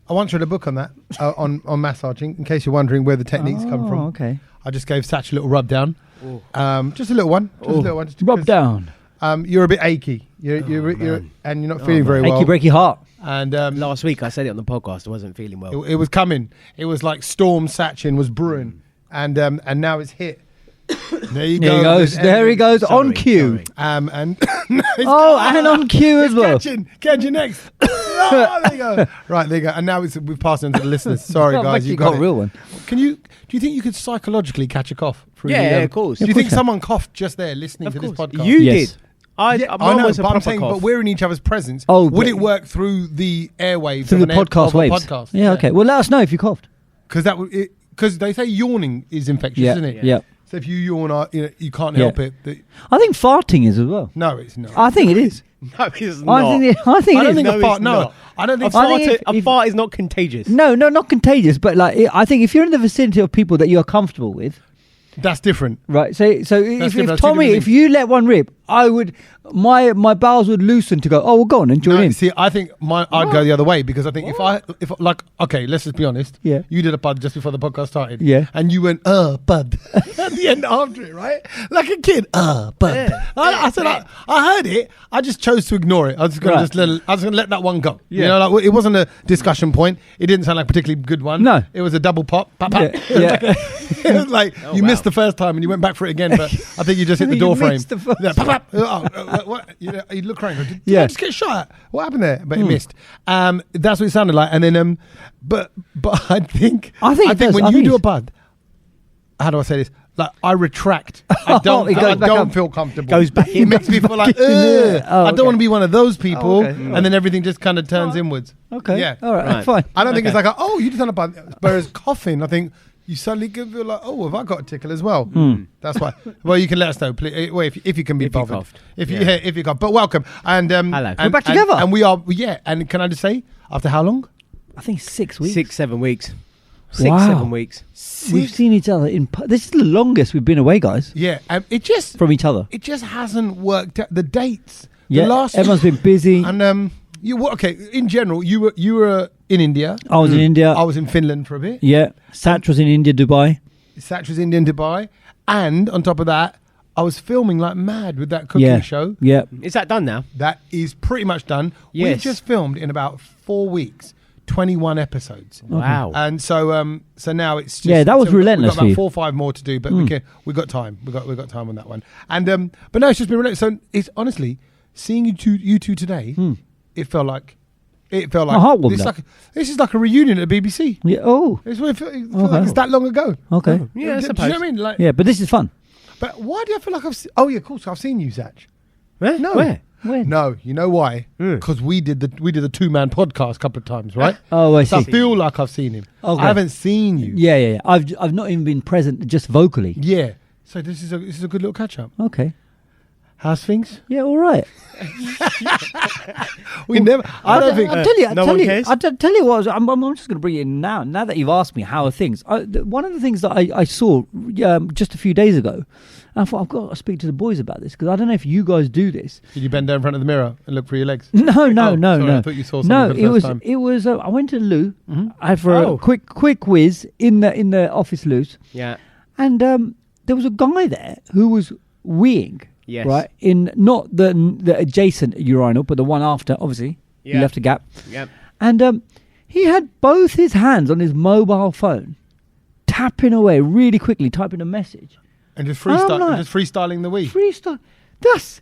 I once read a book on that, on massaging, in case you're wondering where the techniques come from. Okay. I just gave Sach a little rub down. Just a little one. Just rub down. You're a bit achy. You're and you're not feeling very well. Achy breaky heart. And last week I said it on the podcast. I wasn't feeling well. It was coming. It was like Storm Sachin was brewing, and now it's hit. There you go. There he goes on cue. And and on cue as well. Catching next. Oh, there you go. Right, there you go. And now we've passed on to the listeners. Sorry, guys, you got a real one. Do you think you could psychologically catch a cough? Yeah, of course. Do you think someone coughed just there listening to this podcast? You did. I know, but I'm saying, but we're in each other's presence. Would it work through the airwaves through the podcast waves? Podcast? Yeah, okay. Well, let us know if you coughed. Because they say yawning is infectious, isn't it? Yeah. So if you yawn, you can't help it. I think farting is as well. No, it's not. I think it is. No, it's not. I think it is. A fart. No, I don't think a fart is not contagious. No, not contagious. But I think if you're in the vicinity of people that you are comfortable with, that's different, right? So if Tommy, if you let one rip, I would. My bowels would loosen to go. Oh, well, go on and join in. See, I think I'd go the other way because I think if okay, let's just be honest. Yeah. You did a bud just before the podcast started. Yeah. And you went, bud, at the end after it, right? Like a kid, bud. Yeah. I said, I heard it. I just chose to ignore it. I was going to let that one go. Yeah. You know, like it wasn't a discussion point. It didn't sound like a particularly good one. No. It was a double pop. Pop, pop. Yeah. It was like you missed the first time and you went back for it again, but I think you just hit the door frame. Pop, pop. What? You look around. Did I just get shot at? What happened there? But it missed. That's what it sounded like. And then, but I think when you do a bud, how do I say this? Like I retract. I don't feel comfortable. Goes back in. It makes me feel like I don't want to be one of those people. And then everything just kind of turns inwards. Okay. Yeah. All right. Fine. I don't think it's like you just done a bud. Whereas coughing, I think. You suddenly can feel like, have I got a tickle as well? That's why. Well, you can let us know, please. Well, if you can be bothered. If you cough. But welcome. And hello. We're back together. And we are, And can I just say, after how long? I think 6 weeks. 6-7 weeks. Wow. 6-7 weeks. We've seen each other this is the longest we've been away, guys. Yeah. It just from each other. It just hasn't worked out. The dates. Yeah. Everyone's been busy. And in general, you were in India. I was in India. I was in Finland for a bit. Yeah. Sach was in India, Dubai. And on top of that, I was filming like mad with that cooking show. Yeah. Is that done now? That is pretty much done. Yes. We've just filmed in about 4 weeks, 21 episodes. Wow. And so now it's just... Yeah, that was relentless. We've got about 4 or 5 more to do, but we got time. We got time on that one. And but no, it's just been relentless. So it's honestly, seeing you two today... It felt like my heart warmed up. This is like a reunion at the BBC. Yeah. Oh, it feels like it's that long ago. Okay. Yeah, I suppose. Do you know what I mean? Like, yeah, but this is fun. But why do I feel like I've? Of course, I've seen you, Sach. Where? No. Where? No, you know why? Because we did the 2-man podcast a couple of times, right? Oh, I see. So I feel like I've seen him. Okay. I haven't seen you. Yeah. I've not even been present, just vocally. Yeah. So this is a good little catch up. Okay. How's things? Yeah, all right. We never. I don't think. I'll tell you. No one cares? I'll tell you what. I'm just going to bring it in now. Now that you've asked me how are things, one of the things that I saw just a few days ago, I thought I've got to speak to the boys about this because I don't know if you guys do this. Did you bend down in front of the mirror and look for your legs? No. Sorry, No. I thought you saw something for the first time. It was. I went to the loo. I had for a quick whiz in the office loos. Yeah. And there was a guy there who was weeing. Yes. Right? In not the adjacent urinal, but the one after, obviously. Yeah. He left a gap. Yep. And he had both his hands on his mobile phone, tapping away really quickly, typing a message. And just freestyling the wee. Freestyle. That's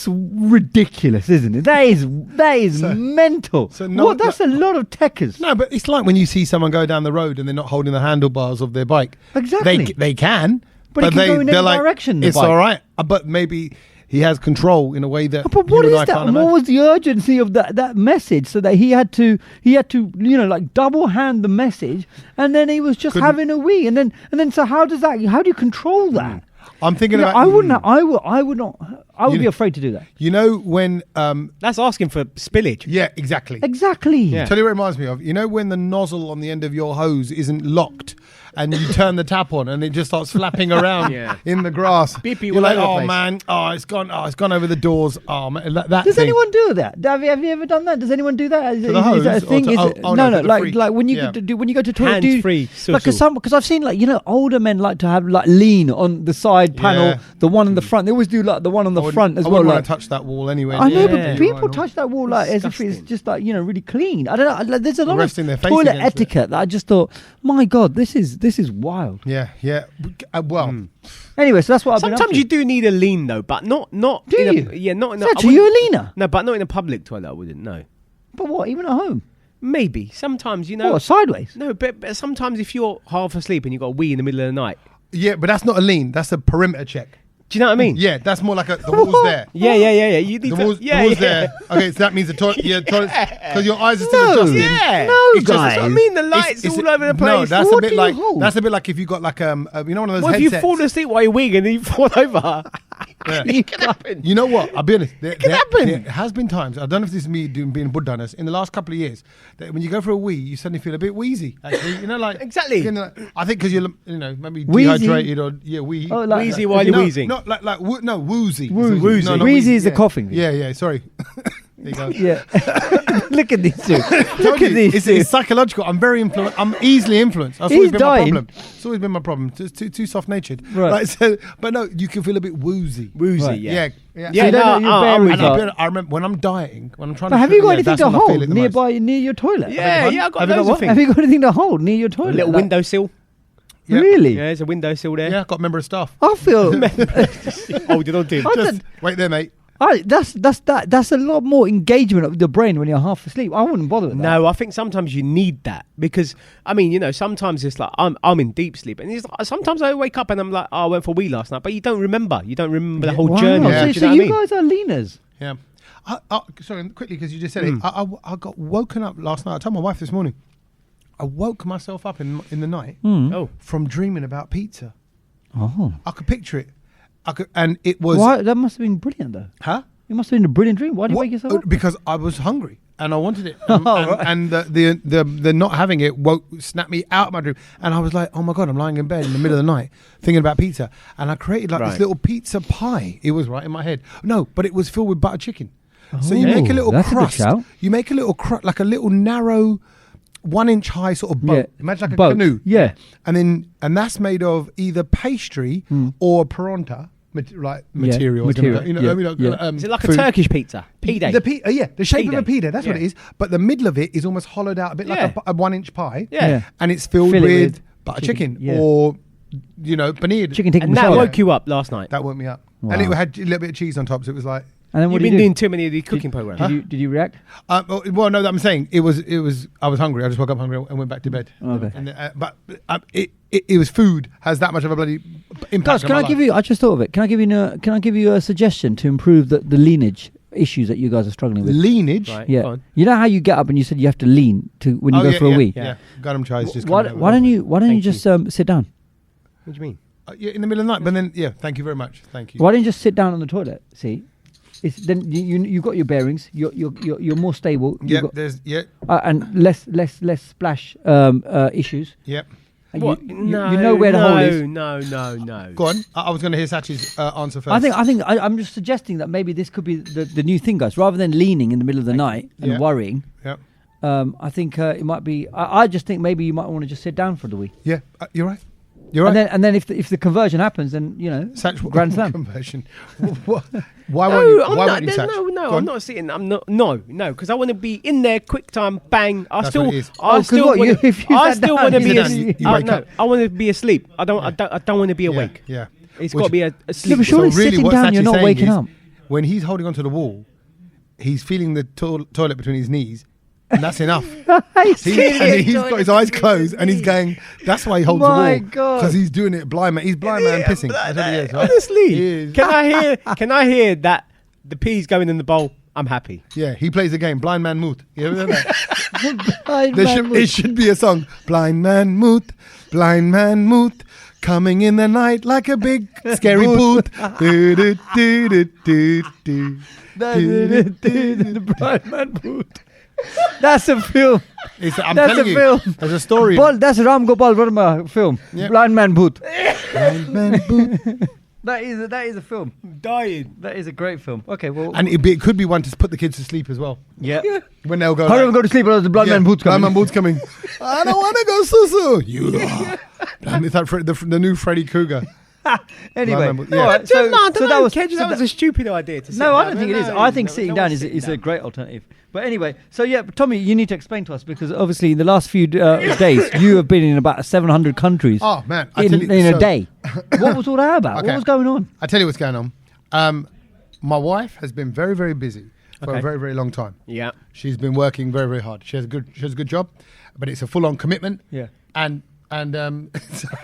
ridiculous, isn't it? That is mental. So that's a lot of techers. No, but it's like when you see someone go down the road and they're not holding the handlebars of their bike. Exactly. They can. But it can go in any direction. It's all right. But maybe he has control in a way that. But what is that? And what was the urgency of that message? So that he had to like double hand the message, and then he was just having a wee, and then so how do you control that? I'm thinking about. I would not. I would be afraid to do that. You know when that's asking for spillage. Yeah, exactly. Exactly. Yeah. Tell you what it reminds me of. You know when the nozzle on the end of your hose isn't locked, and you turn the tap on, and it just starts flapping around in the grass. Beepy You're like, all over the oh place. man, it's gone over the doors. Oh man, that Does thing. anyone do that? Have you ever done that? Does anyone do that? Is the hose that a or thing? to- Is oh, it, oh, no, no, for the like free. when you Yeah. when you go to toilet, Hands-free, because I've seen older men like to have like lean on the side panel, Yeah. the one in the front. They always do like the one on the front as I well. wouldn't Like want to touch that wall anyway. I know, Yeah. but people touch that wall like as if it's Disgusting. just like really clean. I don't know. Like, there's a lot Resting their of face toilet against it. etiquette that I just thought, my God, this is wild. Yeah. Well, Anyway, so that's what I've been up Sometimes to. you do need a lean though, but not. Do in you? Yeah, not in. Sach, are you a leaner? No, but not in a public toilet. I wouldn't. No, But what? Even at home? maybe sometimes you know. What? Sideways? No, but sometimes if you're half asleep and you got a wee in the middle of the night, yeah, but that's not a lean. That's a perimeter check. do you know what I mean? Yeah, that's more like the wall's there. Yeah. You need The to. wall's there. Okay, so that means the toilet. Because your eyes are still No. adjusting. Yeah. No, It's just- guys. I mean, the lights all over the place. No, that's What a bit do you like hold? that's a bit like if you got like one of those What if you headsets. fall asleep while you're wigging and then you fall over? Yeah. It can happen. You know what? I'll be honest. There happen. There has been times. I don't know if this is me being Buddha-ness in the last couple of years. That when you go for a wee, you suddenly feel a bit wheezy. Actually, like Exactly. I think because you're maybe Wheezy? dehydrated or wee. Oh, like- Wheezy while you're no, wheezing. Not like woozy. Woozy. No, not Wheezy is the yeah. coughing. Yeah. Sorry. There you go. Yeah. Look at these two. Told Look you, at these two. it's psychological. I'm very influenced. I'm easily influenced. That's He's always been dying. my problem. It's always been my problem. It's too soft-natured. Right. But no, you can feel a bit woozy. Woozy, Right. yeah. Yeah. So you don't know your I'm bearings with And you. are. I remember when I'm dieting, when I'm trying But to. have you got yeah, anything that's to when I feel hold it the most. nearby near your toilet? Yeah, Have you I've got got loads what? of things. Have you got anything to hold near your A toilet? little Like- windowsill. Yeah. Really? Yeah, there's a windowsill there. Yeah, I've got a member of staff. I feel Oh, did I do? I Just don't- wait there, mate. that's a lot more engagement of the brain when you're half asleep. I wouldn't bother with that. No, I think sometimes you need that because I mean, sometimes it's like I'm in deep sleep, and it's like, sometimes I wake up and I'm like, oh, I went for a wee last night, but you don't remember the whole Wow. journey. Yeah. Do So you know you what I mean? guys are leaners. Yeah. Sorry, quickly because you just said it. I got woken up last night. I told my wife this morning. I woke myself up in the night Oh, from dreaming about pizza. Oh. I could picture it. And it was. Why? That must have been brilliant, though. Huh? It must have been a brilliant dream. Why did you wake yourself up? Because I was hungry and I wanted it, Right. and the not having it snapped me out of my dream, and I was like, oh my god, I'm lying in bed in the middle of the night thinking about pizza, and I created like this Right. little pizza pie. It was right in my head. No, but it was filled with butter chicken. So you Oh, make a little that's a good crust. shout. You make a little like a little narrow, 1 inch high sort of boat. Yeah. Imagine like a Boat. canoe. Yeah. And that's made of either pastry or peronta. Material. material, yeah. is it like food. a Turkish pizza? Pide. The shape of a Pide. pita. That's what it Yeah. is. But the middle of it is almost hollowed out, a bit like Yeah. a 1 inch pie. Yeah. And it's filled Fill it with with butter chicken, chicken, yeah. or paneer. Chicken tikka And that masala. woke you up last night. That woke me up. Wow. And it had a little bit of cheese on top, so it was like. And then what You've did been you do? doing too many of these cooking programs. Did you react? Well, no, I'm saying it was. I was hungry. I just woke up hungry and went back to bed. Okay. And, but it was food has that much of a bloody impact. Guys, can I give you? I just thought of it. Can I give you a suggestion to improve the lineage issues that you guys are struggling with? lineage? Right. Go Yeah. on. You know how you get up and you said you have to lean to when you go for a wee. Yeah. Garam chai is just. Why coming don't over. you Thank just sit down? What do you mean? Yeah, in the middle of the night, but then thank you very much. Thank you. Why don't you just sit down on the toilet? See, then you got your bearings. You're more stable. Yeah, You've got, and less splash issues. Yep. And What? You know where the hole is. No. Go on. I was going to hear Sach's answer first. I'm just suggesting that maybe this could be the new thing, guys. Rather than leaning in the middle of the night and Yeah. worrying, Yeah. I think it might be. I just think maybe you might want to just sit down for the wee. Yeah. You're right. You're right. And then if the conversion happens, then Sach, grand slam. conversion. Why won't you? I'm Why not, won't you, Sach? no, Go on. I'm not sitting. I'm not. No, because I want to be in there, quick time, bang. That's what it is. Oh, 'cause what, wanna- if you I sat still down, want to you be. sit down, you I wake no, up. I want to be asleep. I don't want to be awake. Yeah. It's Which- got to be a Yeah, sleep. but surely sitting what down, Sach you're is not saying waking is, up. When he's holding onto the wall, he's feeling the toilet between his knees, and that's enough. He's got his eyes closed, and he's going. That's why he holds My the wall, God. because he's doing it blind man. He's blind man pissing. That's what he is, right? Honestly, He is. can I hear that the peas going in the bowl? I'm happy. Yeah, he plays the game. Blind Man Mooth. You ever heard that? Blind There man should, was- it should be a song. Blind Man Mooth, Blind Man Mooth, coming in the night like a big scary boot. Do, do, do, do, do, do. The blind man boot. That's a film. I'm That's telling a you, film. there's a story. That's a Ram Gopal Verma film. Yep. Blind Man Booth. Blind Man Booth. That is a film. Dying. That is a great film. Okay, well, And it could be one to put the kids to sleep as well. yeah. When they'll go. Hurry up, go to sleep, or the Blind Man Booth coming. Blind Man Booth's coming. I don't want to go, Susu. You are. It's like the new Freddy Krueger. Anyway, Blind Man Booth, yeah. all right. So that was that was a stupid idea to sit no, I down. don't think it is. No, I think no, sitting no down one's is sitting a down. great alternative. But anyway, so yeah, Tommy, you need to explain to us because obviously the last few days you have been in about 700 countries. Oh man, in a day. What was all that about? Okay. What was going on? I tell you what's going on. My wife has been very, very busy for a very, very long time. Yeah. She's been working very, very hard. She has a good job, but it's a full-on commitment. Yeah. And sorry.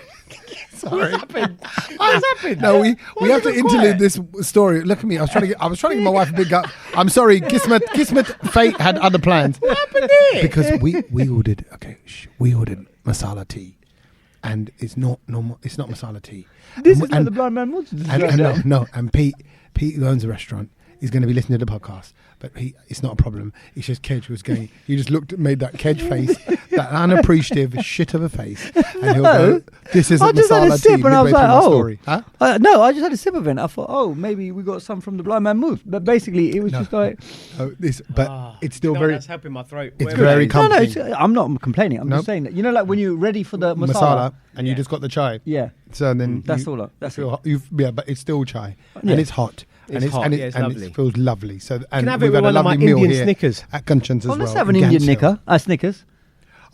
What's happened? No, we have to interlude this story. Look at me. I was trying to give my wife a big gut. I'm sorry, Kismet fate had other plans. What happened there? Because we ordered masala tea, and it's not normal. It's not masala tea. This is what the Blind Man wants. And Pete, who owns the restaurant, is going to be listening to the podcast. But it's not a problem. It's just Kej was going. He just made that Kej face, that unappreciative shit of a face, and he'll go, "This isn't I just had a masala sip tea." and I was midway like, through my "Oh, story. Huh? no!" I just had a sip of it. And I thought, "Oh, maybe we got some from the Blind Man Mooth." But basically, it was just like, It's still very. That's helping my throat. It's Whatever very it is. comforting. I'm not complaining. I'm Nope. just saying that like when you're ready for the masala. And you just got the chai. Yeah, So then that's all. That's it. but it's still chai, Yeah. and it's hot. It's hot, it's lovely. It feels lovely. So and Can I have we've it with had a one of lovely my meal Indian here Snickers? at Kanchans as well. Let's have an Indian Ganshill. Snickers.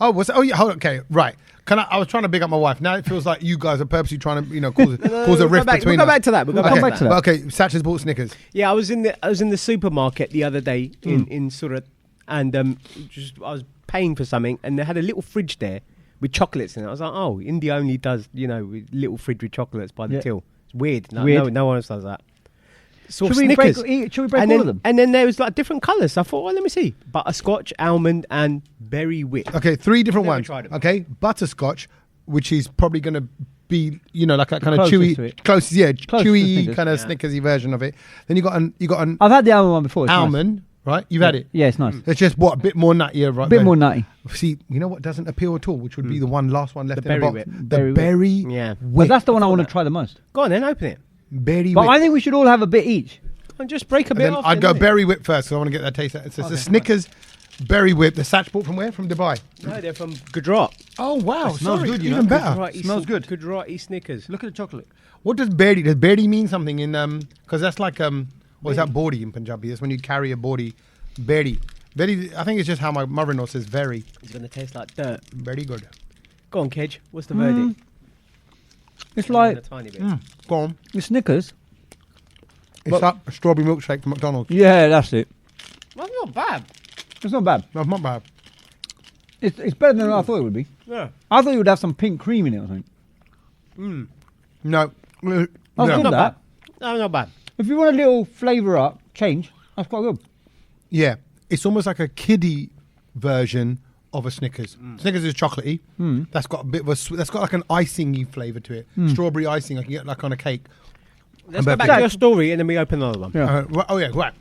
Oh, yeah. Hold on. Okay, right. I was trying to big up my wife. Now it feels like you guys are purposely trying to, cause a rift between We'll us. go back to that. We'll come back to that. But okay, Sach has bought Snickers. Yeah, I was in the supermarket the other day in Surat, and I was paying for something, and they had a little fridge there with chocolates in it. I was like, oh, India only does with little fridge with chocolates by the till. It's weird. No one else does that. Saw Should Snickers. we break all of them? And then there was like different colours. I thought, well, let me see. Butterscotch, almond, and berry whip. Okay, 3 different Never ones. tried 'em. Okay, butterscotch, which is probably going to be like a kind of Closest to chewy, it. closest to chewy Snickers. kind of Snickersy version of it. Then you got an I've had the almond one before. It's almond, right? You've had it. Yeah, it's nice. It's just a bit more nuttier, right? A bit more nutty. See, you know what doesn't appeal at all, which would be the last one left The in the berry box. whip. The berry Yeah. But whip. that's the one I want to try the most. Go on then, open it. Berry But whip. I think we should all have a bit each. And just break a bit Then off. I'd then, go innit? berry whip first, because I want to get that taste. It's a Snickers berry whip. The Sach bought from where? From Dubai. No, they're from Gujarat. Oh wow, smells sorry, good, you even know. better. Gujarati Smells good. Gujarati Snickers. Look at the chocolate. What does berry? Does berry mean something in Because that's like what is that body in Punjabi? That's when you carry a body. Berry. Berry. I think it's just how my mother-in-law says very. It's going to taste like dirt. Very good. Go on, Kej. What's the verdict? It's A like tiny bit. Go on. it's Snickers. It's like a strawberry milkshake from McDonald's. Yeah, that's it. That's not bad. It's not bad. No, not bad. It's better than I thought it would be. Yeah. I thought you would have some pink cream in it or something. No. That's No. good, Not that. bad. No, not bad. If you want a little flavour up, change, that's quite good. Yeah, it's almost like a kiddie version of a Snickers. Snickers is chocolatey. That's got a bit of that's got like an icing-y flavour to it. Strawberry icing, like you get like on a cake. Let's go back to your story and then we open another one. Yeah. Right.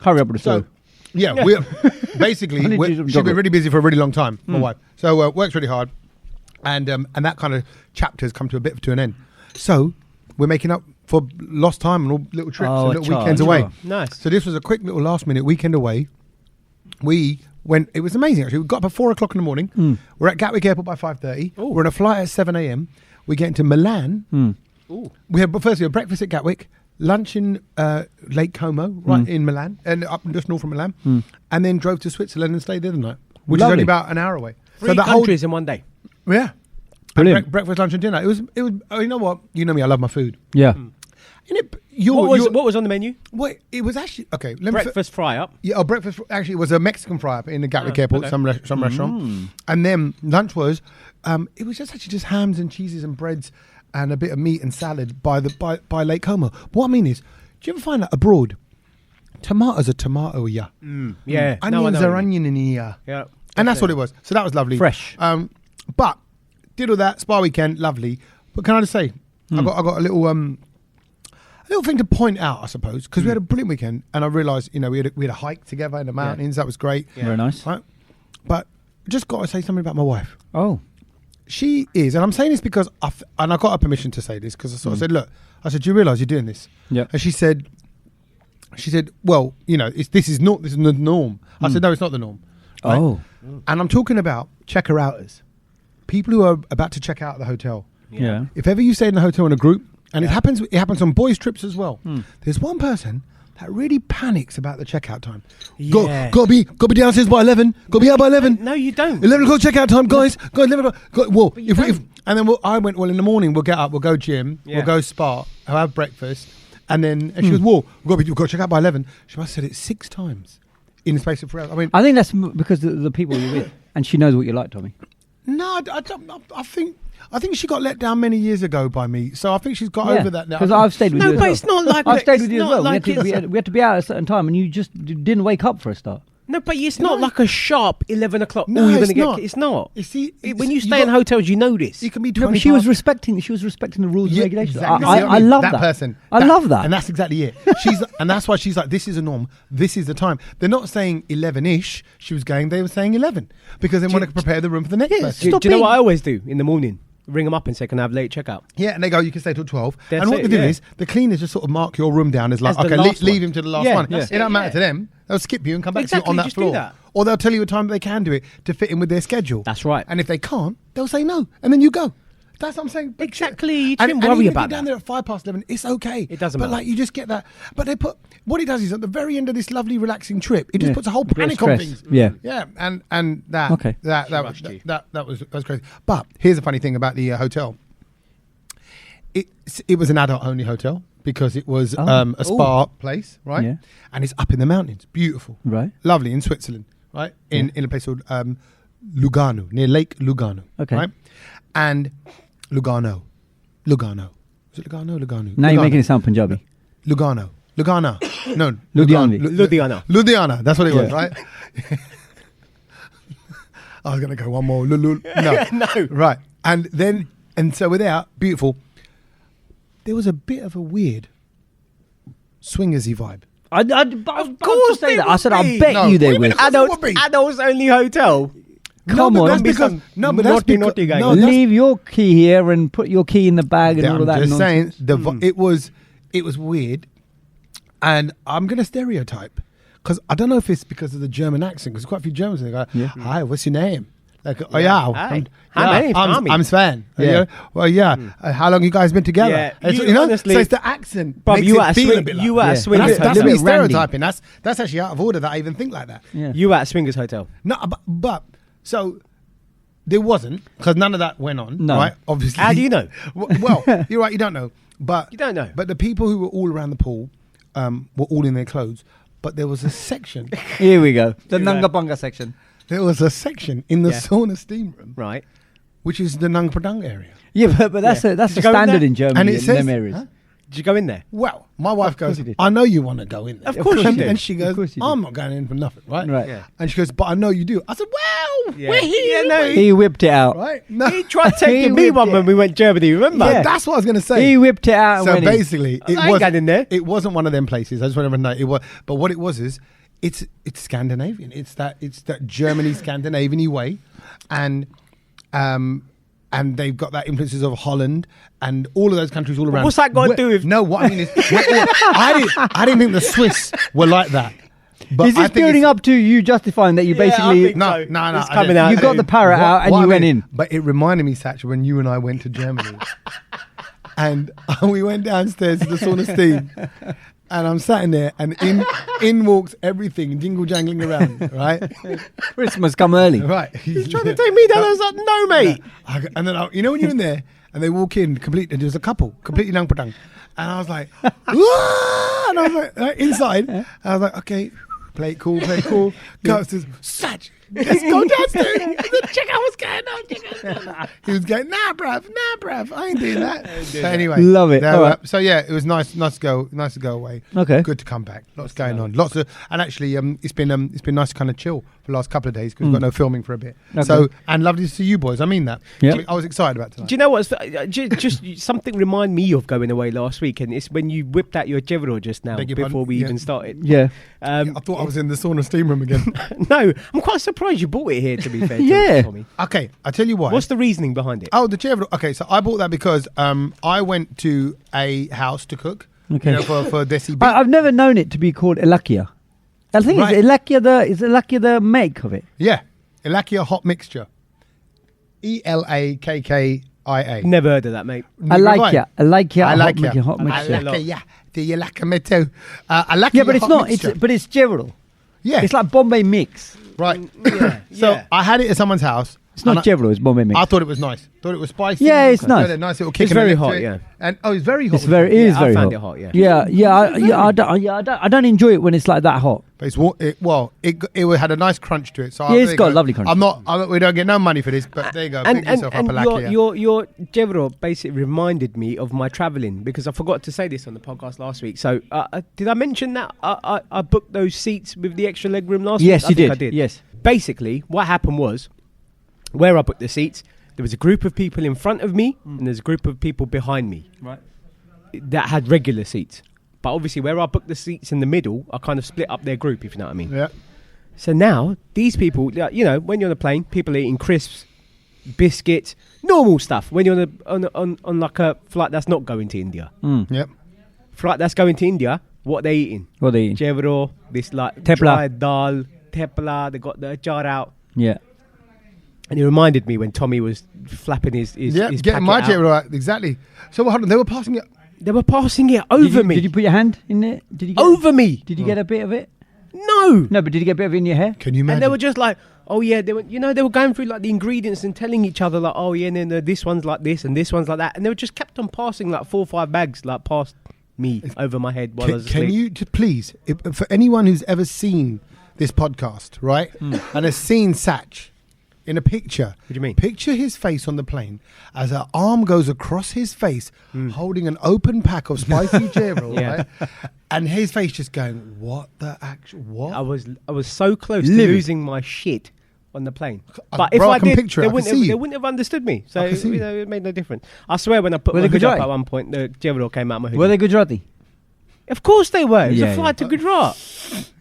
Hurry up with the So, story. yeah, I we're need basically to do some she's been chocolate. really busy for a really long time. My wife, so works really hard, and that kind of chapter has come to an end. So we're making up for lost time and all little trips Oh, and a little charge. weekends away. Oh. Nice. So this was a quick little last-minute weekend away. We went. It was amazing actually. We got up at 4 o'clock in the morning. We're at Gatwick Airport by 5:30. We're on a flight at 7 a.m. We get into Milan. Ooh. We had breakfast at Gatwick, lunch in Lake Como, right in Milan, and up just north from Milan, and then drove to Switzerland and stayed there the night, which is Lovely. only about an hour away. Three the countries in one day. yeah, Brilliant. And breakfast, lunch, and dinner. It was. Oh, you know what? You know me. I love my food. Yeah. What was on the menu? Wait, it was actually okay. Let me Breakfast fry up. Yeah, breakfast actually was a Mexican fry up in the Gatwick Airport, okay. some restaurant, and then lunch was, it was just hams and cheeses and breads and a bit of meat and salad by Lake Como. But what I mean is, do you ever find that abroad, tomatoes are tomato, yeah, Yeah. onions are onion in here, Yeah. and that's what it was. So that was lovely, Fresh. But did all that spa weekend, lovely. But can I just say, I got a little little thing to point out, I suppose, because we had a brilliant weekend, and I realised, we had a hike together in the mountains. That was great. Yeah. Very nice. Right? But just got to say something about my wife. Oh. She is, and I'm saying this because I got her permission to say this, because I sort of said, look, I said, do you realise you're doing this? Yeah. And she said, well, this is the norm. I said, no, it's not the norm. Right? Oh. And I'm talking about checker-outers. People who are about to check out of the hotel. Yeah. If ever you stay in the hotel in a group, and it happens on boys' trips as well. There's one person that really panics about the checkout time. Yeah. Got to be downstairs by 11. Got to be out by 11. No, you don't. 11 o'clock checkout time, guys. 11 o'clock. And then I went, in the morning we'll get up, we'll go gym, we'll go spa, I'll have breakfast, and she goes, we've got to check out by 11. She must have said it 6 times in the space of 4 hours. I think that's because the people you're with, and she knows what you're like, Tommy. No, I think she got let down many years ago by me, so I think she's got over that now. Because I've stayed with you. No, but it's not like I've stayed with you as well. Like we had to be out at a certain time, and you just didn't wake up for a start. No, but it's not like a sharp 11 o'clock. No, it's not. It's not. You see, when you stay in hotels, you know this. You can be 20 No, but she was respecting the rules and regulations. Exactly. I love that person. I love that, and that's exactly it. And that's why she's like, this is a norm. This is the time. They're not saying 11-ish. They were saying 11 because they want to prepare the room for the next person. Do you know what I always do in the morning? Ring them up and say, can I have late checkout? Yeah, and they go, you can stay till 12. That's and what it, they do is, the cleaners just sort of mark your room down as like, As the okay, last leave one. him to the last Yeah, one. that's It don't it, matter yeah. to them. They'll skip you and come back to you on that just do floor. that. Or they'll tell you a time that they can do it to fit in with their schedule. That's right. And if they can't, they'll say no. And then you go. That's what I'm saying. Exactly. You And shouldn't even worry if about you're down that. there at 11:05, it's okay. It doesn't But matter. like you just get that. But they put what it does is at the very end of this lovely relaxing trip, it just Yeah. puts a whole A bit of panic on stress. things. Yeah. Yeah. And that Okay. that was crazy. But here's the funny thing about the hotel. It was an adult only hotel because it was a spa place, right? Yeah. And it's up in the mountains, beautiful, Right. lovely in Switzerland, right? In a place called Lugano, near Lake Lugano, Okay. right? And Lugano, is it Lugano? Now you're making it sound Punjabi. Lugano, no, Ludhiana. Ludhiana. That's what it was, Yeah. right? I was gonna go one more. No, No. right. And so we're there, beautiful. There was a bit of a weird swingersy vibe. Of course say they that. I would said, I be. bet No, you they what do you would. mean? Adults- would be. Adults only hotel. Come but on. that's because but that's because naughty going no, on. that's- Leave your key here and put your key in the bag and all of that. I'm just nonsense. saying it was weird, and I'm gonna stereotype because I don't know if it's because of the German accent because quite a few Germans they go, Yeah. "Hi, what's your name?" Like, oh yeah, Hi. Hi, my name's Tommy. I'm Sven. Yeah. Well, yeah. How long you guys been together? Yeah. It's, You honestly- so it's the accent. Bob, makes you it at a feel swing- a bit like you that. at a Yeah. swingers That's hotel. me Randy. stereotyping. That's actually out of order that I even think like that. Yeah. You were at Swingers Hotel. No, but so there wasn't because none of that went on. No. Right? Obviously. How do you know? Well, you're right. You don't know, but You don't know. But the people who were all around the pool were all in their clothes. But there was a section. Here we go. The Here we Nanga go. Bunga section. There was a section in the Yeah. sauna steam room, Right. which is the Nang Padang area. Yeah, but that's Yeah. that's Did the you go in standard there? in Germany And it in says, them areas. huh? Did you go in there? Well, my wife course goes, you did. I know you want to go in there. Of course you and, did. and she Of goes, course you did. I'm not going in for nothing, right? Right. Yeah. And she goes, but I know you do. I said, well, Yeah. we're here. Yeah, no, we- He whipped it out. right? No. He tried He taking me whipped one it. when we went Germany, remember? Yeah. That's what I was going to say. He whipped it out and So went in. basically, I ain't going in there. It wasn't one of them places. I just want everyone to know it was. But what it was is, it's Scandinavian. It's that Germany Scandinavian way, and they've got that influences of Holland and all of those countries all around. what's that got to do with- No, what I mean is, I didn't think the Swiss were like that. But Is I this think building it's- up to you justifying that you Yeah, I basically think- No, So, no. it's I coming didn't. out. you got the parrot out and What you I went mean- in? But it reminded me, Satch, when you and I went to Germany. And we went downstairs to the sauna steam. And I'm sat in there and in walks everything, jingle jangling around, right? Christmas come early. Right. He's trying to take me down. I was like, no, mate. And then, you know when you're in there and they walk in, completely, there's a couple, completely nang padang. And I was like, "Wah!" And I was like inside. And I was like, okay, play it cool. Go upstairs, Satch, let's go downstairs. Check out what's going on. He was going, nah, bruv, I ain't doing that. So anyway, Love it. there All we- right. So yeah, it was nice to go away. Okay. Good to come back. Lots going on. And actually, it's been nice to kind of chill for the last couple of days because we've got no filming for a bit. Okay. So, and lovely to see you boys. I mean that. Yep. I was excited about tonight. Do you know what? Just something remind me of going away last week, and it's when you whipped out your Jevro just now before we even started. Yeah. I thought I was in the sauna steam room again. No, I'm quite surprised you bought it here, to be fair. Yeah. Tommy. Okay, I tell you why. What's the reasoning behind it? Oh, the Jevro. Okay, so I bought that because I went to a house to cook. Okay. You know, for Desi. I've never known it to be called Ilakia. I think Right. it's Ilakia the make of it. Yeah, Ilakia hot mixture. ELAKKIA. Never heard of that, mate. I like it. I like it. Hot mixture. I like it. Yeah. Do you like me too? I like Yeah, but it's hot not. mixture. It's Gerald. Yeah. It's like Bombay mix. Right. Yeah. So yeah. I had it at someone's house. It's not Gerald. It's Bombay mix. I thought it was nice. Thought it was spicy. Yeah, it's nice. Had a nice little kick. It's in the very lip to hot, it. yeah. And it's very hot. It's very. It is I very found hot. it hot, yeah. I don't enjoy it when it's like that hot. But it's it had a nice crunch to it. So Yeah, it's got a lovely crunch. I'm not. We don't get no money for this, but there you go. Pick yourself up a Lakia. your Jevro basically reminded me of my travelling because I forgot to say this on the podcast last week. So did I mention that I booked those seats with the extra legroom last week? Yes, you did. I did. Yes. Basically, what happened was where I booked the seats, there was a group of people in front of me and there's a group of people behind me. Right. That had regular seats. But obviously, where I booked the seats in the middle, I kind of split up their group, if you know what I mean. Yeah. So now, these people, you know, when you're on a plane, people are eating crisps, biscuits, normal stuff. When you're on like a flight that's not going to India. Yep. Flight that's going to India, what are they eating? What are they eating? Jevro, this like Tepla. dry dal, tepla, they got the jar out. Yeah. And it reminded me when Tommy was flapping his Getting packet my out. Jevro out. Exactly. So hold on, they were passing it. They were passing it over me. Did you put your hand in it? Did you get Over me. Did you get a bit of it? No. No, but did you get a bit of it in your hair? Can you imagine? And they were just like, oh yeah, they were going through like the ingredients and telling each other like, oh yeah, and then this one's like this and this one's like that, and they were just kept on passing like 4 or 5 bags like past me over my head while I was asleep. Can you please, for anyone who's ever seen this podcast, right, and has seen Sach in a picture. What do you mean? Picture his face on the plane as her arm goes across his face, holding an open pack of spicy Jevro, Yeah. right? And his face just going, what the actual, what? I was so close to Living. losing my shit on the plane. Bro, But if I I can did, picture it. they I can wouldn't see have, you. they wouldn't have understood me. So I can see you. it made no difference. I swear when I put Were my they hood up Gujarati? at one point, the Jevro came out my hood. Were they Gujarati? Of course they were. It was Yeah, a flight to Gujarat.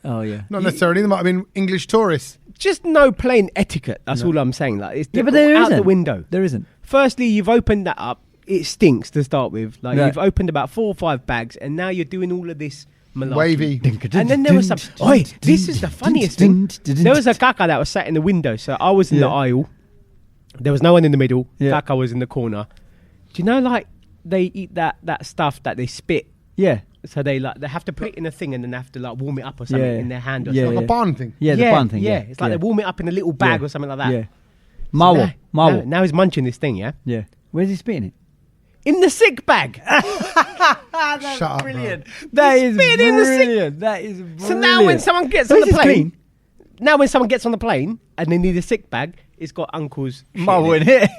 Oh yeah. Not necessarily. They might have been English tourists. Just no plane etiquette. That's all I'm saying. Like it's Yeah, but there out isn't. the window. There isn't. Firstly, you've opened that up. It stinks to start with. Like Right. you've opened about 4 or 5 bags, and now you're doing all of this malarkey. Wavy. And then there was some. Oi, this is the funniest thing. There was a kaka that was sat in the window, so I was in the aisle. There was no one in the middle. Yeah. Kaka was in the corner. Do you know, like they eat that stuff that they spit? Yeah. So they have to put it in a thing and then they have to like warm it up or something Yeah. in their hand or Yeah, something. Like a barn thing. Yeah, the bun thing. Yeah, Yeah. it's like yeah. they warm it up in a little bag Yeah. or something like that. Yeah. So Mawa. now, now he's munching this thing, yeah? Yeah. Where's he spitting it? In the sick bag. Shut up, Brilliant. That is spitting in the sick- brilliant. That is brilliant. So now when someone gets So on is the this plane, clean? now when someone gets on the plane and they need a sick bag, it's got uncle's shit Mawa in in it.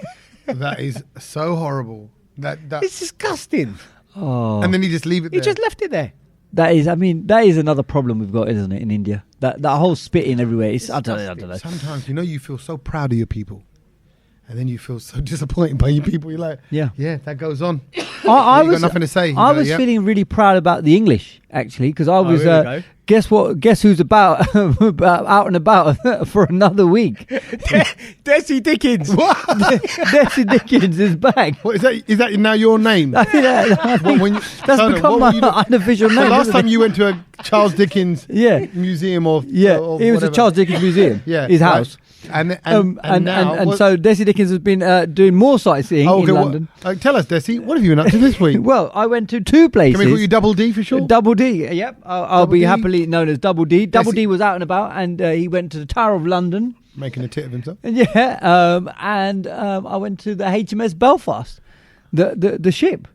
it. That is so horrible. That It's disgusting. Oh. and then you just leave it He there. just left it there. That is another problem we've got, isn't it, in India? That whole spitting everywhere. I don't know. Sometimes you feel so proud of your people, and then you feel so disappointed by your people. You're like, Yeah. that goes on. I You got was nothing to say. You I go, was "Yep." feeling really proud about the English actually because I was. here we go. Guess what? Guess who's about out and about for another week? Desi Dickens. What? Desi Dickens is back. What is that? Is that now your name? I think When you- that's Tony, become what my were you do- unofficial The name. last isn't time it? you went to a Charles Dickens Yeah. museum or Yeah, or it was a whatever. Charles Dickens museum. Yeah, his right. house. And now what- So Desi Dickens has been doing more sightseeing Oh, okay, in what- London. tell us, Desi, what have you been up to this week? Well, I went to 2 places. Can we call you Double D for short? Double D, yep. I'll Double be D? happily known as Double D. Double Desi- D was out and about, and he went to the Tower of London. Making a tit of himself. Yeah, and I went to the HMS Belfast, the ship,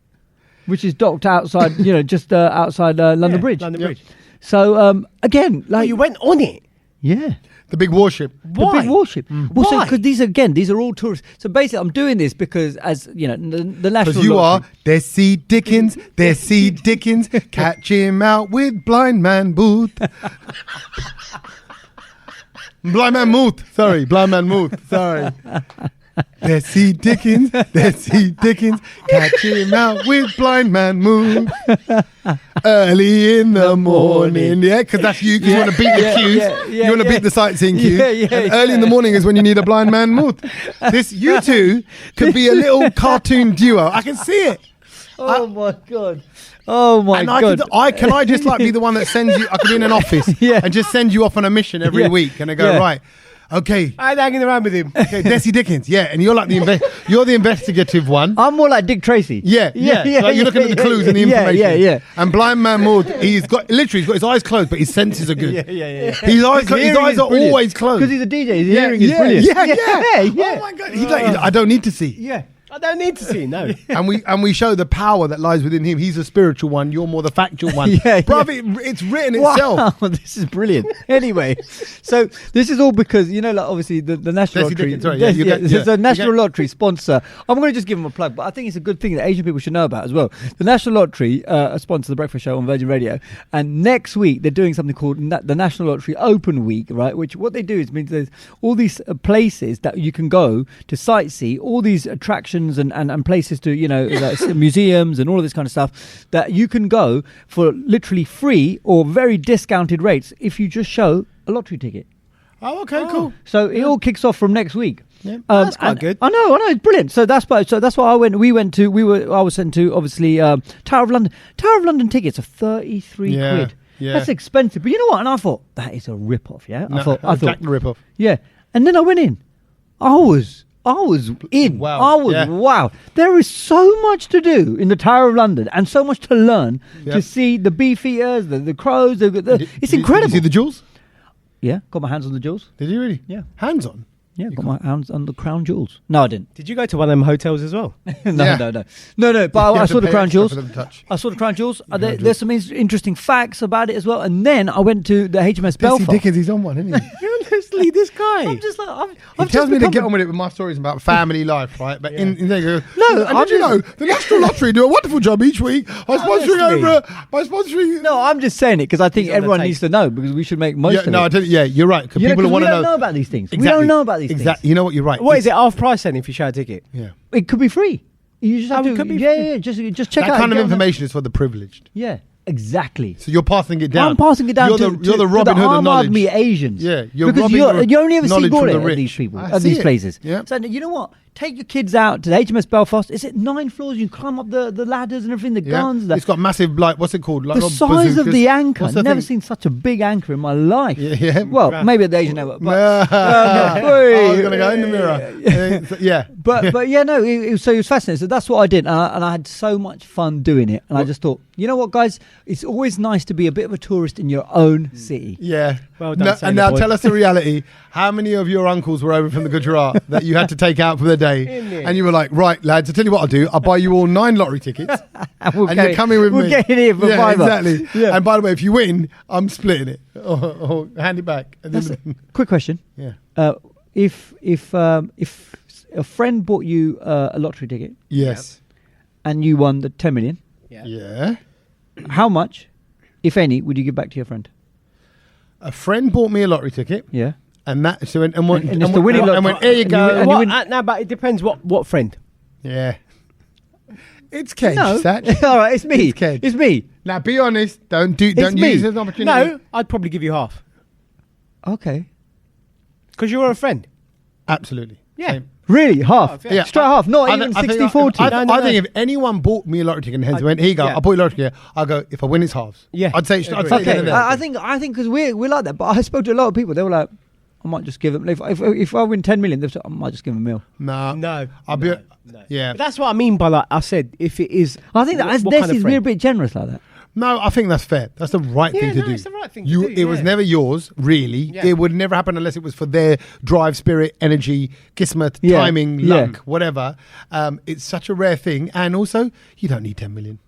which is docked outside, just outside London Bridge. London Yep. Bridge. So again, Oh, like you went on it. yeah. The big warship. The big warship. Well, Why? because these are all tourists. So basically, I'm doing this because, as the national. Because you are lottery- Desi Dickens, Desi Dickens, catch him out with blind man booth. Blind Man Mooth. Sorry, Blind Man Mooth. Sorry. Desi Dickens. Catch him out with Blind Man Mooth. Early in the morning. Yeah, because that's you. Because you want to beat the queues. You want to beat the sightseeing queues. And early in the morning is when you need a Blind Man Mooth. You two could be a little cartoon duo. I can see it. Oh my God. Oh my God! Can I just like be the one that sends you? I could be in an office and just send you off on a mission every week, and I go right. Okay, I'm hanging around with him. Okay, Desi Dickens, and you're like you're the investigative one. I'm more like Dick Tracy. Like you're looking at the clues and the information. And Blind Man Mooth, he's got his eyes closed, but his senses are good. His eyes are always closed because he's a DJ. His hearing is brilliant. Oh my God, he's like, I don't need to see. Yeah. I don't need to see, no. and we show the power that lies within him. He's a spiritual one. You're more the factual one. Bruv, it's written itself. Wow, this is brilliant. Anyway, so this is all because, like obviously the National Lottery. The National Lottery sponsor. I'm going to just give them a plug, but I think it's a good thing that Asian people should know about as well. The National Lottery sponsor the Breakfast Show on Virgin Radio. And next week, they're doing something called the National Lottery Open Week, right? Which what they do is means there's all these places that you can go to sightsee, all these attractions and places to, like museums and all of this kind of stuff that you can go for literally free or very discounted rates if you just show a lottery ticket. Oh, okay, cool. So it all kicks off from next week. Yeah, that's quite good. I know, it's brilliant. So that's why I was sent to obviously Tower of London. Tower of London tickets are 33 quid. Yeah. That's expensive. But you know what? And I thought that is a rip-off. Yeah, I thought Jack the rip-off. Yeah, and then I went in. I was in. Wow. Wow. There is so much to do in the Tower of London and so much to learn to see the beefeaters, the crows. It's incredible. Did you see the jewels? Yeah, got my hands on the jewels. Did you really? Yeah. Hands on? Yeah, got my hands on the crown jewels. No, I didn't. Did you go to one of them hotels as well? No. But I saw the crown jewels. I saw the crown jewels. There's some interesting facts about it as well. And then I went to the HMS Belfast. Dickens, he's on one, isn't he? Honestly, this guy. I'm just like, he tells me to get on with it with my stories about family life, right? But in there, you go, no. And did you know the National Lottery do a wonderful job each week by sponsoring. No, I'm just saying it because I think everyone needs to know because we should make most of it. You're right. Because people want to know. We don't know about these things. Exactly. We don't know about these things. You know what? You're right. What is it half price then if you show a ticket? Yeah. It could be free. You just have to. Just check out. That kind of information is for the privileged. Yeah. Exactly. So you're passing it down. I'm passing it down. You're the Robin Hood of knowledge. Me Asians. Yeah, you only ever see Gore at these people, at these places. Yeah. So you know what? Take your kids out to the HMS Belfast. Is it 9 floors? You climb up the ladders and everything. The guns. It's got massive what's it called? The size of the anchor. I've never seen such a big anchor in my life. Yeah. Well, maybe at the Asian network. But I was gonna go in the mirror. Yeah. But yeah, no. It was fascinating. So that's what I did, and I had so much fun doing it. And I just thought, you know what, guys? It's always nice to be a bit of a tourist in your own city. Yeah. Well done. And now tell us the reality. How many of your uncles were over from the Gujarat that you had to take out for the day? And you were like, right, lads, I'll tell you what I'll do. I'll buy you all 9 lottery tickets. and you're coming with me. We'll get in here for $5. Exactly. Yeah. And by the way, if you win, I'm splitting it. Or hand it back. Quick question. Yeah. If a friend bought you a lottery ticket. Yes. And you won the 10 million. Yeah. How much, if any, would you give back to your friend? A friend bought me a lottery ticket. Yeah. And that it's the winning lottery. And went, here you go. No, but it depends what friend. Yeah. It's Kej, Sach. All right, it's me. It's me. Now, be honest. Don't use it as an opportunity. No, I'd probably give you half. Okay. Because you're a friend. Absolutely. Yeah. Same. Really? Half? Yeah. Straight half? Not even 60-40? I think if anyone bought me a lottery ticket and hence went, here you go, I'll bought you a lottery ticket, I'll go, if I win, it's halves. Yeah. I'd say okay. I think because we're like that, but I spoke to a lot of people, they were like, I might just give them, if I win 10 million, I might just give them a meal. No. Yeah. But that's what I mean by like I said, if it is. I think that we're a bit generous like that. No, I think that's fair. That's the right thing to do. It's the right thing to do. It was never yours, really. Yeah. It would never happen unless it was for their drive, spirit, energy, kismet, timing, luck, whatever. It's such a rare thing. And also, you don't need 10 million.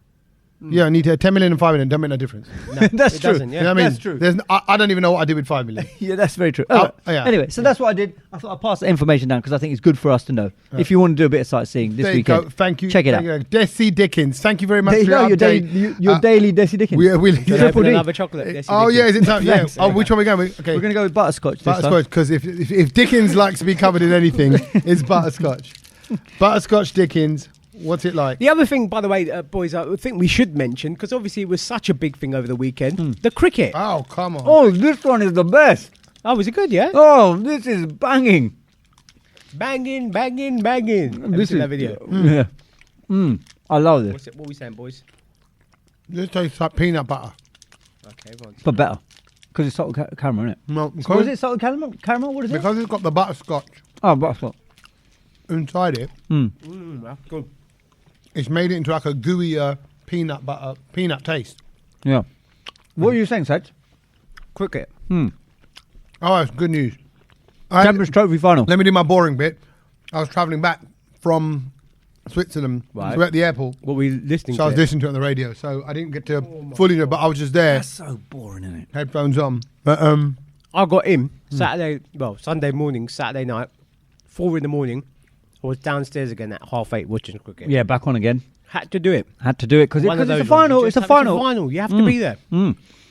Yeah, I need 10 million and 5 million. Don't make no difference. No, that's true. Doesn't, yeah. You know what I mean? That's true. I don't even know what I did with 5 million. Yeah, that's very true. Yeah. Anyway, so that's what I did. I thought I'd pass the information down because I think it's good for us to know. If you want to do a bit of sightseeing this weekend. Go. Thank you. Check it out. Desi Dickens. Thank you very much There you for go, your your update. daily Desi Dickens. We Triple D. Another chocolate. yeah, is it time? Yeah. Thanks. Which one are we going with? Okay. We're going to go with butterscotch. Butterscotch, because if Dickens likes to be covered in anything, it's butterscotch. Butterscotch Dickens. What's it like? The other thing, by the way, boys, I think we should mention, because obviously it was such a big thing over the weekend, the cricket. Oh, come on. Oh, this one is the best. Oh, was it good, yeah? Oh, this is banging. Banging, banging, banging. Have you seen that video? Yeah. I love this. What are we saying, boys? This tastes like peanut butter. Okay, But better. Because it's salted caramel, isn't it? No, Was it salted caramel? What is it? because it's got the butterscotch Oh, butterscotch. inside it. That's good. It's made it into like a gooey peanut taste. Yeah. What are you saying, Sach? Cricket. Oh, that's good news. Champions Trophy final. Let me do my boring bit. I was travelling back from Switzerland. Right. So we're at the airport. What were we listening So I to? was listening to it on the radio. So I didn't get to fully know, but I was just there. That's so boring, isn't it? Headphones on. But I got in Sunday morning, Saturday night, 4 a.m. I was downstairs again at 8:30 watching cricket. Yeah, back on again. Had to do it. Had to do it because One of it's a those final. ones. It's a final. You have to be there.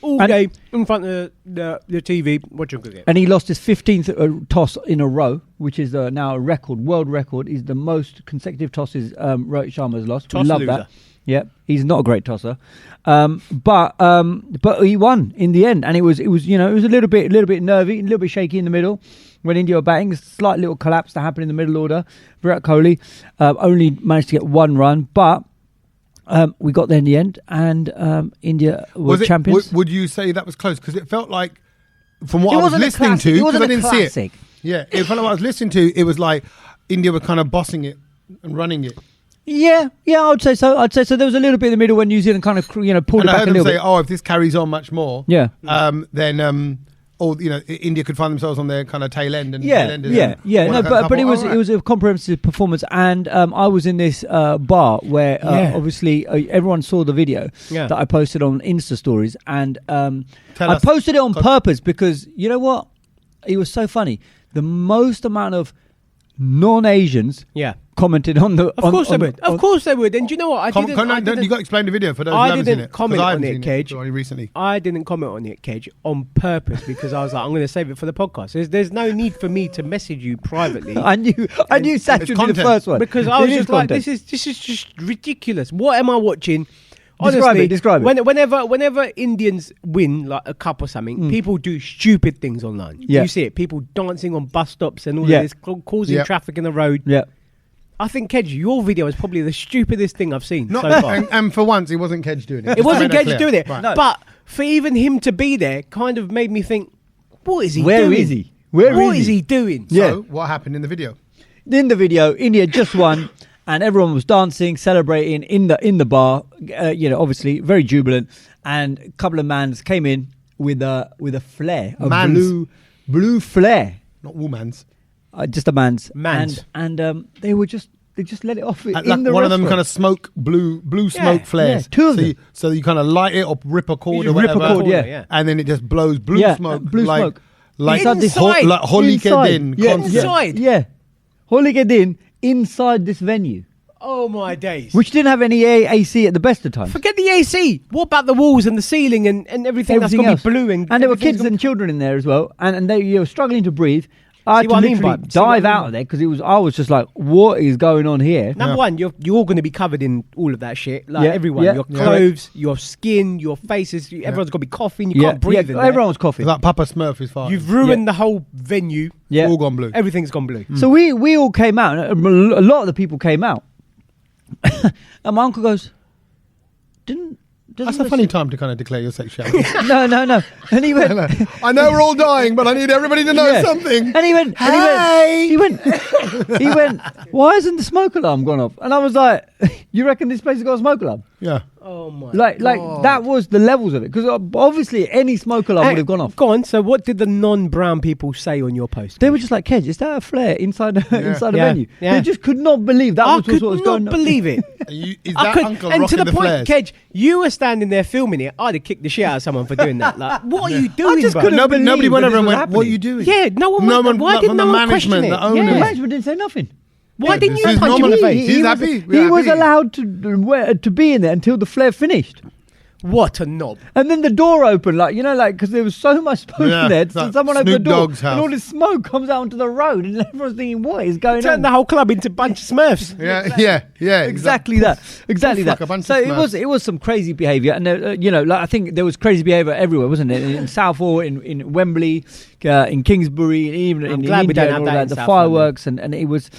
All day in front of the TV watching cricket. And he lost his 15th toss in a row, which is now a record, world record. Is the most consecutive tosses Rohit Sharma has lost. Toss we love loser. that. Yeah, he's not a great tosser, but he won in the end, and it was a little bit nervy, a little bit shaky in the middle when India were batting. A slight little collapse to happen in the middle order. Virat Kohli only managed to get 1 run, but we got there in the end, and India were champions. Would you say that was close? Because it felt like, from what I was wasn't a listening classic. to, It wasn't because I a didn't see classic. it. Yeah, it felt like what I was listening to. It was like India were kind of bossing it and running it. Yeah, I would say so. There was a little bit in the middle when New Zealand kind of pulled it And back I a heard them little say, bit. "Oh, if this carries on much more, Yeah. then India could find themselves on their kind of tail end." And Yeah. No, but it was a comprehensive performance, and I was in this bar where obviously everyone saw the video that I posted on Insta stories, and I posted it on purpose because you know what? It was so funny. The most amount of non-Asians commented on the. Of course they would. Of course they would. And do you know what? I didn't. You got to explain the video for those who I haven't seen didn't it. comment I on haven't it, seen Kej. only recently. I didn't comment on it, Kej, on purpose because I was like, I'm going to save it for the podcast. There's no need for me to message you privately. I knew Sach would be the first one because I was just like, this is just ridiculous. What am I watching? Honestly, describe it. Whenever Indians win like a cup or something, people do stupid things online. Yeah. You see it, people dancing on bus stops and all of this, causing traffic in the road. Yeah. I think, Kej, your video is probably the stupidest thing I've seen so far. And for once, it wasn't Kej doing it. It wasn't Kej doing it. Right. No. But for even him to be there kind of made me think, what is he Where doing? is he? What is he doing? Yeah. So, what happened in the video? In the video, India just won, and everyone was dancing, celebrating in the bar. Obviously very jubilant. And a couple of mans came in with a flare, blue flare, not woman's. just a man's. Mans. And they just let it off in Like the one restaurant. of them kind of blue smoke flares. Yeah, two of them. So you kind of light it or rip a cord or rip a whatever. cord, yeah. And then it just blows blue smoke. Blue smoke. Like Inside. like Holikedin concept. Inside. Yeah. Holikedin inside this venue, Oh my days. which didn't have any AC at the best of times. Forget the AC. What about the walls and the ceiling and everything that's going to else. be blue? And there were kids and children in there as well, and they were struggling to breathe. I had to what I mean, literally bud? See what I dive mean, out bud? of there because I was just like, what is going on here? Number one, you're going to be covered in all of that shit. Like everyone, your Yeah. clothes, your skin, your faces. Everyone's going to be coughing. You can't breathe in there. everyone was coughing. It's like Papa Smurf is fine. You've ruined the whole venue. Yeah. all gone blue. Everything's gone blue. So we all came out. A lot of the people came out. And my uncle goes, That's a funny time to kind of declare your sexuality. No. And he went, I know we're all dying, but I need everybody to know something. And he went, he went, why hasn't the smoke alarm gone off? And I was like, you reckon this place has got a smoke alarm? Yeah. Oh my Like that was the levels of it. Because obviously any smoke alarm would have gone off. Go on. So what did the non-brown people say on your post? They were just like, Kej, is that a flare inside the venue? Yeah. They just could not believe that I was could what was not going on. believe it. Is that uncle and rocking to the point, flares? Kej, you were standing there filming it. I'd have kicked the shit out of someone for doing that. Like, what are you doing, I just bro? couldn't believe Nobody went that over and this was went, what are you doing? Yeah, no one. Why didn't no one question it? The owners. The management didn't say nothing. Why didn't this you is punch him in the face? He's happy. He was allowed to be in there until the flare finished. What a knob. And then the door opened, because there was so much smoke in there. So someone opened the door, and all this smoke comes out onto the road, and everyone's thinking, what is going on? Turned the whole club into a bunch of Smurfs. Yeah. Exactly that. So it was some crazy behaviour, and I think there was crazy behaviour everywhere, wasn't it? In Southall, in Wembley, in Kingsbury, even in India, and all that, the fireworks, and it was,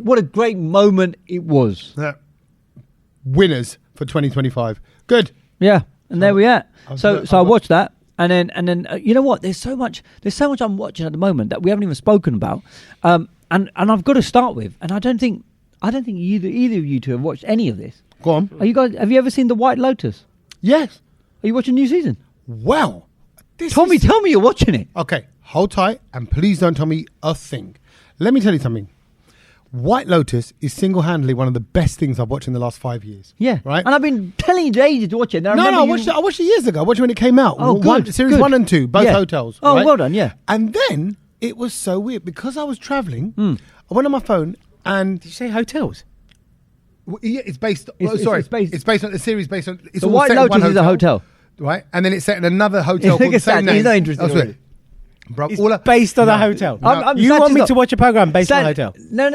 what a great moment it was. Winners for 2025. Good. Yeah, and there we are. So I watched that, and then you know what? There's so much I'm watching at the moment that we haven't even spoken about, and I've got to start with. And I don't think either of you two have watched any of this. Go on. Have you ever seen The White Lotus? Yes. Are you watching new season? Well, tell me you're watching it. Okay, hold tight, and please don't tell me a thing. Let me tell you something. White Lotus is single-handedly one of the best things I've watched in the last 5 years. Yeah, right. And I've been telling you for ages to watch it. I watched it years ago. I watched it when it came out. Oh, good. Series 1 and 2, both hotels. Oh, right? well done. Yeah. And then it was so weird because I was traveling. I went on my phone and Did you say hotels? Yeah, it's based. It's based on a series based on. It's The all White set in one Lotus is a hotel, right? And then it's set in another hotel called the same name. He's not interested. Bro, It's based on a hotel. No. You want me to watch a program based on a hotel? No.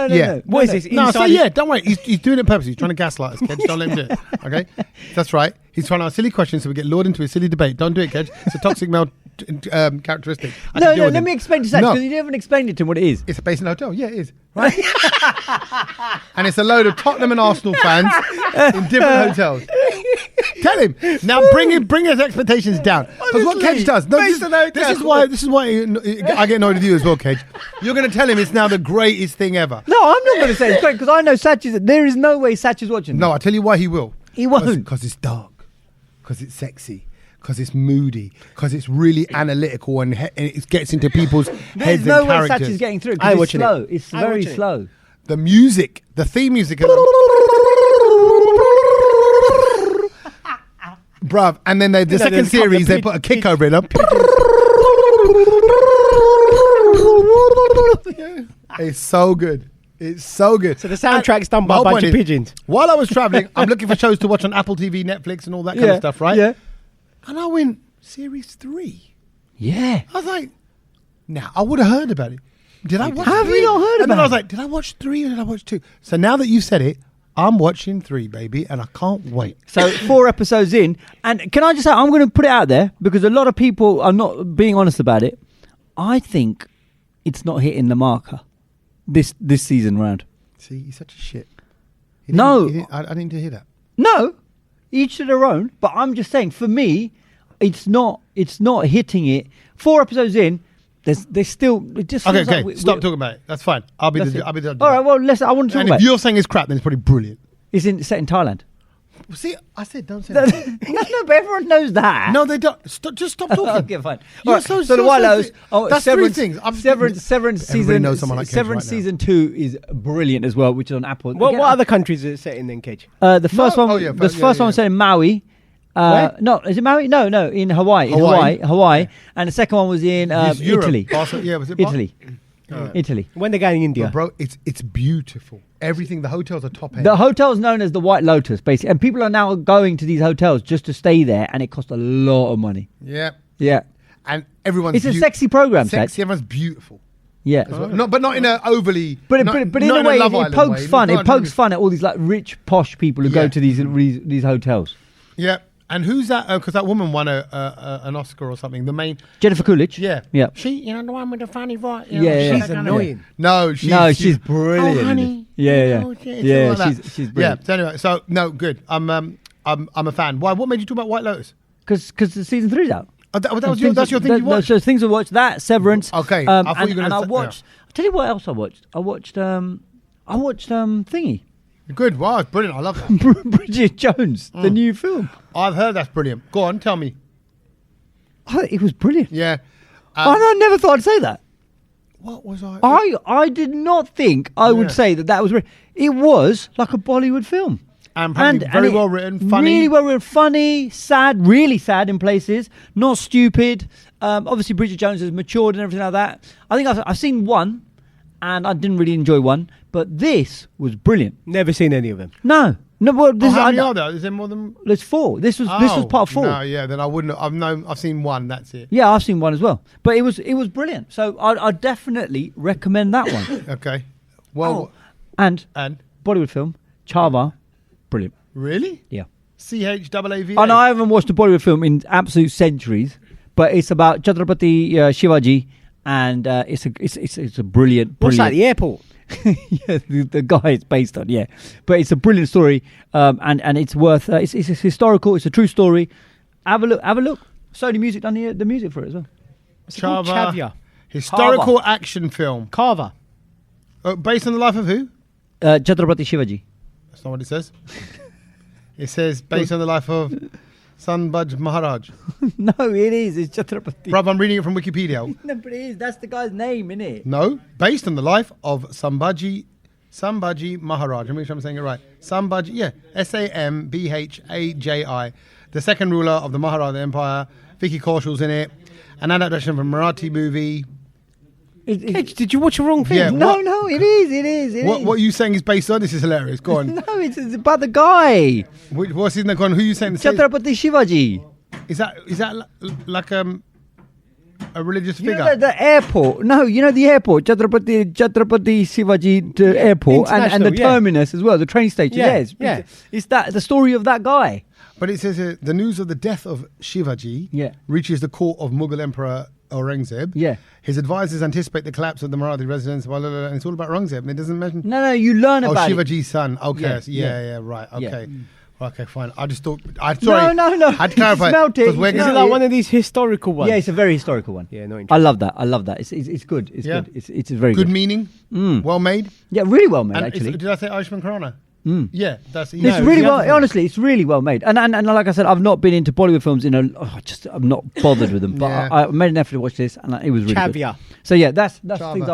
Yeah. What is this? No, so Inside don't worry. He's doing it purposely. He's trying to gaslight us, Kej. Don't let him do it. Okay? That's right. He's trying to ask silly questions so we get lured into a silly debate. Don't do it, Kej. It's a toxic male characteristic. Let me explain to Sach because you haven't explained it to him what it is. It's based in a hotel. Yeah, it is. Right? And it's a load of Tottenham and Arsenal fans in different hotels. Tell him now. Bring his expectations down. Because what Kej does. No, this is why I get annoyed with you as well, Kej. You're going to tell him it's now the greatest thing ever. No, I'm not going to say it's great because I know there is no way Sach is watching. No, I'll tell you why he will. He won't. Because it's dark. Because it's sexy. Because it's moody. Because it's really analytical and it gets into people's heads and characters. There's no way Sach is getting through. It's slow. It's very slow. The music, the theme music. Bruv, and then the second series, they put a kick over it. It's so good. It's so good. So the soundtrack's done by a bunch of pigeons. While I was traveling, I'm looking for shows to watch on Apple TV, Netflix, and all that kind of stuff, right? Yeah. And I went, series 3. Yeah. I was like, I would have heard about it. Did I watch 3? Have you not heard about it? And then I was like, did I watch 3 or did I watch 2? So now that you've said it, I'm watching 3, baby, and I can't wait. So 4 episodes in, and can I just say, I'm going to put it out there because a lot of people are not being honest about it. I think it's not hitting the marker this season round. See, he's such a shit. I didn't hear that. No, each to their own. But I'm just saying, for me, it's not hitting it. 4 episodes in. There's still. It just okay. Stop talking about it. That's fine. I'll be the. All right. Well, I want to talk about. And if you're saying it's crap, then it's probably brilliant. It's set in Thailand. Well, see, I said don't say that. No, but everyone knows that. No, they don't. Just stop talking. Okay, fine. You're right, so the White Lotus. That's Severance, 3 things. Severance season. Knows someone like Severance season 2 is brilliant as well, which is on Apple. What other countries is it set in then, Kej? The first one. The first one was set in Maui. No, is it Maui? No, in Hawaii. Hawaii. And the second one was in Italy. Was it Italy? Italy. When they're going in India. Bro, it's beautiful. Everything, the hotels are top end. The hotel's known as the White Lotus, basically. And people are now going to these hotels just to stay there, and it costs a lot of money. Yeah. Yeah. And everyone's It's a sexy program, sexy, everyone's beautiful. Yeah. Well. But not in a overly... But in a way, it pokes fun. It pokes fun at all these like rich, posh people who go to these hotels. Yeah. And who's that? Because that woman won an Oscar or something. The main Jennifer Coolidge. Yeah. She, the one with the funny voice. She's annoying. No, she's brilliant. Oh, honey. Yeah. She's brilliant. Yeah. So anyway, no, good. I'm a fan. Why? What made you talk about White Lotus? Because the season 3's out. Oh, that's your thing you watched? So things to watch. That Severance. Okay. I thought you were going to. I watched. I'll tell you what else I watched. I watched Thingy. Good. Wow, it's brilliant. I love that. Bridget Jones, the new film. I've heard that's brilliant. Go on, tell me. It was brilliant. Yeah. I never thought I'd say that. What was I did not think I would say that was brilliant. It was like a Bollywood film. And very well written, funny. Really well written, funny, sad, really sad in places, not stupid. Obviously, Bridget Jones has matured and everything like that. I think I've seen one, and I didn't really enjoy one, but this was brilliant. Never seen any of them. No. Well, how many are there? Is there more than? There's 4. This was part 4. No, yeah, then I wouldn't. I've seen one. That's it. Yeah, I've seen one as well, but it was brilliant. So I definitely recommend that one. Okay. Well, and Bollywood film Chava. Brilliant. Really? Yeah. CHAAV. And I haven't watched a Bollywood film in absolute centuries, but it's about Chhatrapati Shivaji, and it's a brilliant. What's that? The airport. Yeah, the guy it's based on. Yeah, but it's a brilliant story, and it's worth. It's historical. It's a true story. Have a look. Sony Music done the music for it as well. Chavya. Historical action film. Carver. Based on the life of who? Chhatrapati Shivaji. That's not what it says. It says based on the life of Sambhaji Maharaj. No, it is. It's Chhatrapati. Bruv, I'm reading it from Wikipedia. No, but it is. That's the guy's name, isn't it? No, based on the life of Sambhaji Maharaj. Let me make sure I'm saying it right. Sambhaji, yeah, Sambhaji, the second ruler of the Maharajah Empire. Vicky Kaushal's in it. An adaptation of a Marathi movie. Kej, did you watch a wrong thing? Yeah, no, it is. What are you saying is based on? This is hilarious. Go on. No, it's about the guy. What's his name? Go on. Who are you saying? Chhatrapati Shivaji. Is that like a religious figure? You know the airport. No, you know the airport. Chhatrapati Shivaji airport and the terminus as well. The train station. Yeah. It's that the story of that guy. But it says the news of the death of Shivaji reaches the court of Mughal Emperor Aurangzeb. Yeah. His advisors anticipate the collapse of the Marathi residence, and it's all about Aurangzeb. It doesn't mention. No, you learn about Shivaji's son. Okay, right. Okay. Yeah. Okay, fine. I just thought. No. I had to clarify. Smelt it. Is it like one of these historical ones? Yeah, it's a very historical one. Yeah, no. I love that. It's good. It's good. It's very good. Good meaning. Well made. Yeah, really well made. And actually, did I say Ayushmann Khurrana? Yeah, that's. It's really well. Honestly, it's really well made. And like I said, I've not been into Bollywood films in I'm not bothered with them. But I made an effort to watch this, and it was really good. So yeah, that's things.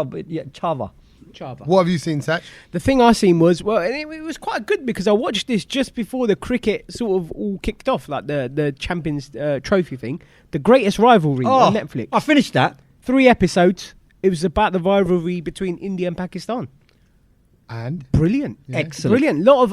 Chava. What have you seen, Sach? The thing I seen was it was quite good because I watched this just before the cricket sort of all kicked off, like the Champions Trophy thing, the Greatest Rivalry on Netflix. I finished that. 3 episodes. It was about the rivalry between India and Pakistan. And brilliant, excellent, brilliant. Lot of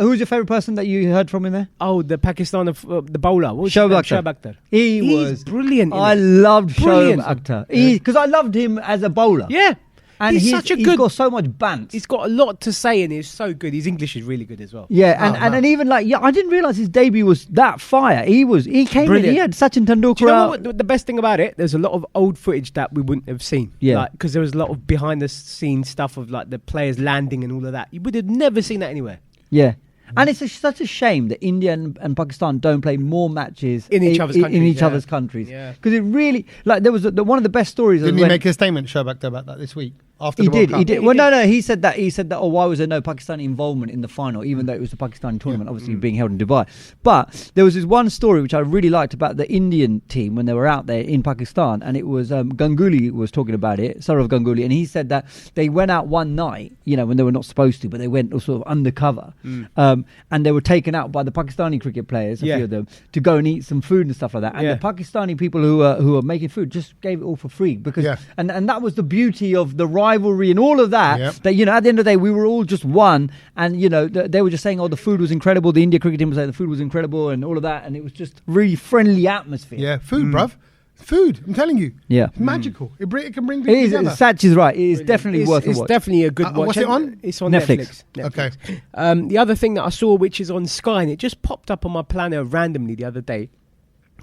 who's your favorite person that you heard from in there? Oh, the Pakistan of the bowler, Shoaib Akhtar. He's brilliant. I loved Shoaib Akhtar because I loved him as a bowler. Yeah. And he's got so much bants. He's got a lot to say and he's so good. His English is really good as well. Yeah, and even I didn't realise his debut was that fire. He came brilliant. In, he had Sachin Tendulkar. Do you know what the best thing about it? There's a lot of old footage that we wouldn't have seen. Yeah. Because there was a lot of behind the scenes stuff of like the players landing and all of that. You would have never seen that anywhere. Yeah. And it's such a shame that India and Pakistan don't play more matches in each other's countries. Yeah. Because it really, there was one of the best stories. Didn't he make a statement, Shoaib Akhtar, about that this week? After the World Cup? He did. Well, no, he said that. Why was there no Pakistani involvement in the final, even though it was the Pakistani tournament, obviously being held in Dubai? But there was this one story which I really liked about the Indian team when they were out there in Pakistan, and it was Ganguly was talking about it, Saurav Ganguly, and he said that they went out one night, when they were not supposed to, but they went sort of undercover, and they were taken out by the Pakistani cricket players, a few of them, to go and eat some food and stuff like that. And the Pakistani people who were making food just gave it all for free because, and that was the beauty of the rivalry and all of that. That at the end of the day we were all just one, and they were just saying, the food was incredible. The India cricket team was saying the food was incredible and all of that, and it was just really friendly atmosphere. Yeah, food, bruv. Food, I'm telling you. Yeah. It's magical. It can bring people together. Sach is right. It is definitely worth a watch. It's definitely a good watch. What's it on? It's on Netflix. Okay. The other thing that I saw, which is on Sky, and it just popped up on my planner randomly the other day.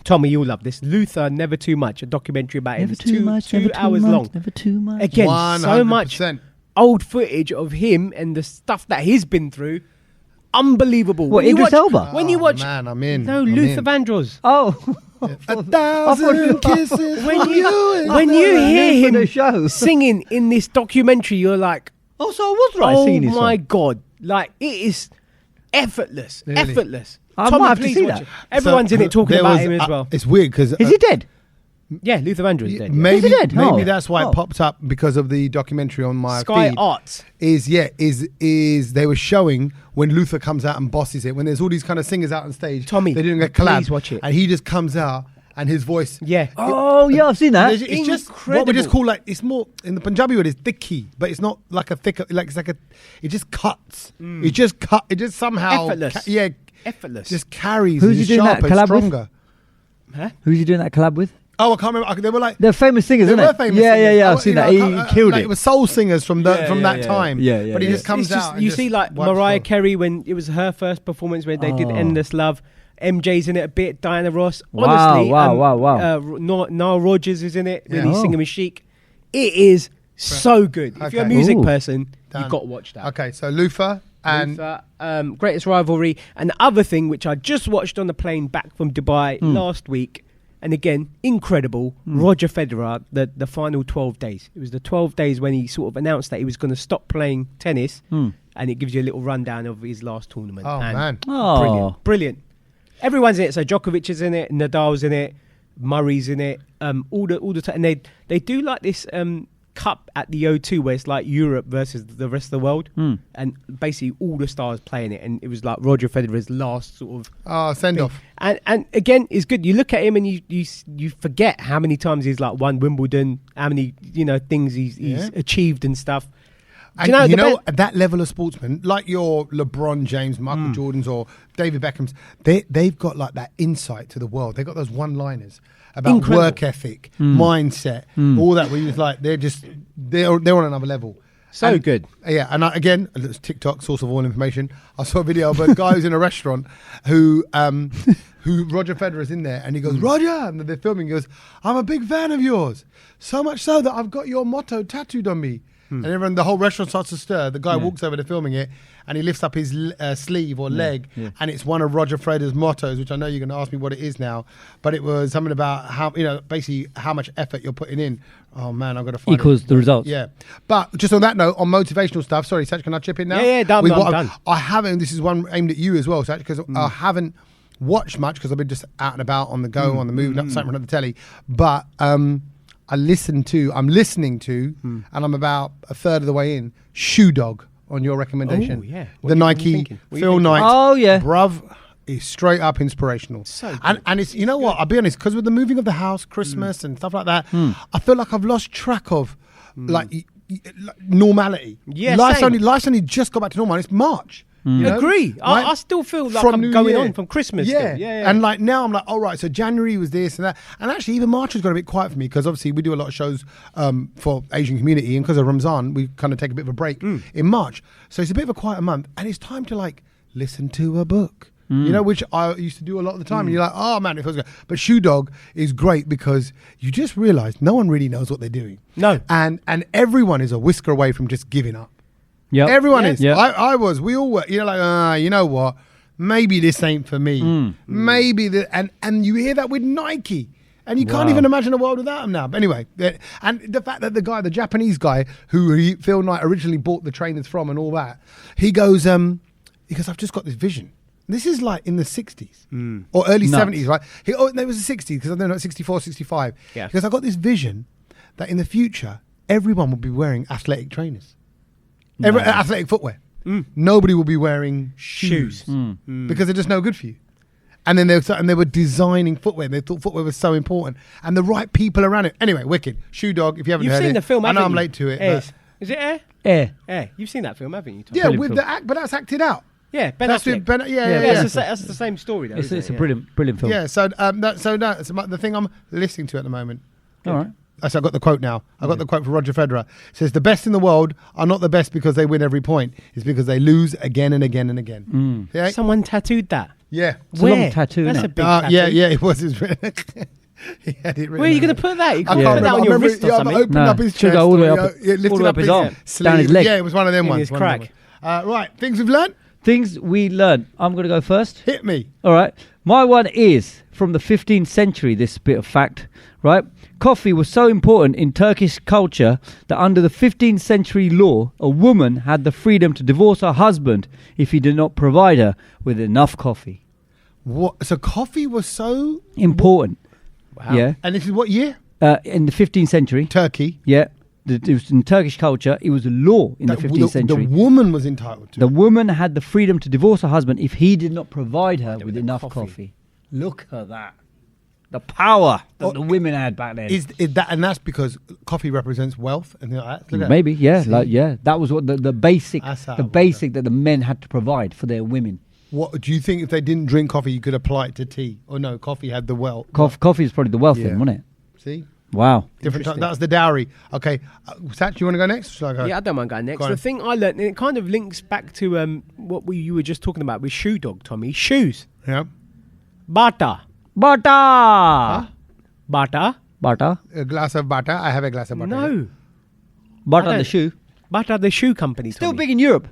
Tommy, you'll love this. Luther, Never Too Much, a documentary about him. It's 2 hours long. Never too much. Again, 100%. So much old footage of him and the stuff that he's been through. Unbelievable. What, Idris Elba? When you watch... Man, I'm in. No, Luther Vandross. Oh. 1,000 kisses when you hear him singing in this documentary, you're like... Oh, so I was right singing his song. Oh, my God. Like, it is effortless. Really? Effortless. I Tommy, might have to please see watch that. it. Everyone's in it talking about him as well. It's weird because... Is he dead? Yeah, Luther Vandross dead. Maybe that's why it popped up because of the documentary on my Sky feed. Arts. Is they were showing when Luther comes out and bosses it, when there's all these kind of singers out on stage. Tommy, they're doing a collab. please watch it. And he just comes out and his voice. Yeah. I've seen that. It's just what we just call it's more in the Punjabi word is thicky, but it's not like a thicker. Like it's like it just cuts. It just cut. It just somehow effortless. Effortless. Just carries. Who's you doing that collab stronger. With? Huh? Who's you doing that collab with? Oh, I can't remember. They were like they're famous singers, isn't it? Yeah. I've seen that. He killed it. It was soul singers from that time. Yeah. But he just comes out. You see, like Mariah Carey when it was her first performance where they did "Endless Love." MJ's in it a bit. Diana Ross. Honestly, wow. Nile Rodgers is in it when he's singing with Chic. It is so good. If you're a music person, you've got to watch that. Okay, so Luther. And Greatest Rivalry. And the other thing, which I just watched on the plane back from Dubai last week, and again, incredible, Roger Federer, the final 12 days. It was the 12 days when he sort of announced that he was going to stop playing tennis, and it gives you a little rundown of his last tournament. Oh, man. Brilliant. Everyone's in it. So Djokovic is in it, Nadal's in it, Murray's in it, all the time. And they do like this cup at the O2 where it's like Europe versus the rest of the world, and basically all the stars playing it, and it was like Roger Federer's last sort of send off. And again, it's good. You look at him and you forget how many times he's like won Wimbledon, how many things he's achieved and stuff. And at that level of sportsman, like your LeBron James, Michael Jordans, or David Beckham's, they've got like that insight to the world. They've got those one-liners about work ethic, mindset, all that. Where you're just like they're on another level. So good. Yeah, and again, TikTok, source of all information. I saw a video of a guy who's in a restaurant who Roger Federer's in there, and he goes, Roger, and they're filming. He goes, I'm a big fan of yours, so much so that I've got your motto tattooed on me. And everyone, the whole restaurant starts to stir. The guy walks over to filming it, and he lifts up his sleeve or leg, and it's one of Roger Federer's mottos, which I know you're going to ask me what it is now, but it was something about how, basically how much effort you're putting in. Oh man, I've got to find equals the results. Yeah, but just on that note, on motivational stuff. Sorry, Sach, can I chip in now? Yeah, done. I haven't. This is one aimed at you as well, Sach, because I haven't watched much because I've been just out and about on the go, on the move, not something on the telly, but. I'm listening to, and I'm about a third of the way in, Shoe Dog on your recommendation. Oh, yeah. The Nike Phil Knight. Oh, yeah. Bruv is straight up inspirational. So good. And it's, you know what, I'll be honest, because with the moving of the house, Christmas and stuff like that, I feel like I've lost track of normality. Yeah, life's only just got back to normal, and it's March. Agree. Right? I still feel like I'm going on from Christmas. Yeah. And like now I'm like, all right, so January was this and that. And actually even March has got a bit quiet for me because obviously we do a lot of shows for Asian community, and because of Ramzan, we kind of take a bit of a break in March. So it's a bit of a quieter month, and it's time to like listen to a book. Which I used to do a lot of the time. And you're like, oh man, it feels good. But Shoe Dog is great because you just realise no one really knows what they're doing. No. And everyone is a whisker away from just giving up. Yeah, everyone is. Yep. I was. We all were. Like, you know what? Maybe this ain't for me. Maybe and you hear that with Nike, and you can't even imagine a world without them now. But anyway, and the fact that the Japanese guy who Phil Knight originally bought the trainers from and all that, he goes, I've just got this vision. This is like in the 60s or early 70s, right? No, it was the 60s because I don't know, 64, 65. Yeah. Because I got this vision that in the future everyone will be wearing athletic trainers. Athletic footwear. Nobody will be wearing shoes because they're just no good for you. And then they were designing footwear. They thought footwear was so important, and the right people around it. Anyway, wicked. Shoe Dog. If you haven't heard it, you've seen the film. I know I'm late to it. Is it Air? Air. You've seen that film, haven't you, Tom? Yeah, with the act, but that's acted out. Yeah, Ben Affleck. That's the same story, though. It's a brilliant film. Yeah. So that's the thing I'm listening to at the moment. All right. So I got the quote now. I got the quote from Roger Federer. It says, the best in the world are not the best because they win every point. It's because they lose again and again and again. Yeah? Someone tattooed that? Yeah. It's a long tattoo, That's isn't a big tattoo. Yeah, it was. He had it written. Where are you going to put that? You I can can't put that on your wrist or something. Opened up his chest. All the way up, lifted up his arm, down his leg. Yeah, it was one of them ones. His crack. Right, things we've learned? Things we learned. I'm going to go first. Hit me. All right. My one is from the 15th century, this bit of fact, right? Coffee was so important in Turkish culture that under the 15th century law, a woman had the freedom to divorce her husband if he did not provide her with enough coffee. What? So coffee was so important. Wow. Yeah. And this is what year? In the 15th century. Turkey. Yeah. It was in Turkish culture. It was a law in the 15th century. The woman was entitled to. The woman had the freedom to divorce her husband if he did not provide her with enough coffee. Look at that. The power that the women had back then. Is that, and that's because coffee represents wealth and like that. Maybe, yeah, that was what the basic that the men had to provide for their women. What do you think? If they didn't drink coffee, you could apply it to tea? Or no, coffee had the wealth. Coffee is probably the wealth thing, wasn't it? See, wow, different. That was the dowry. Okay, Sach, you want to go next? Shall I go? Yeah, I don't mind going next. The thing I learned, and it kind of links back to what you were just talking about with Shoe Dog, Tommy. Shoes. Yeah. Bata. Butter. Bata. A glass of butter. I have a glass of butter. No. Butter the shoe. Bata the shoe company. Still Tommy. big in Europe.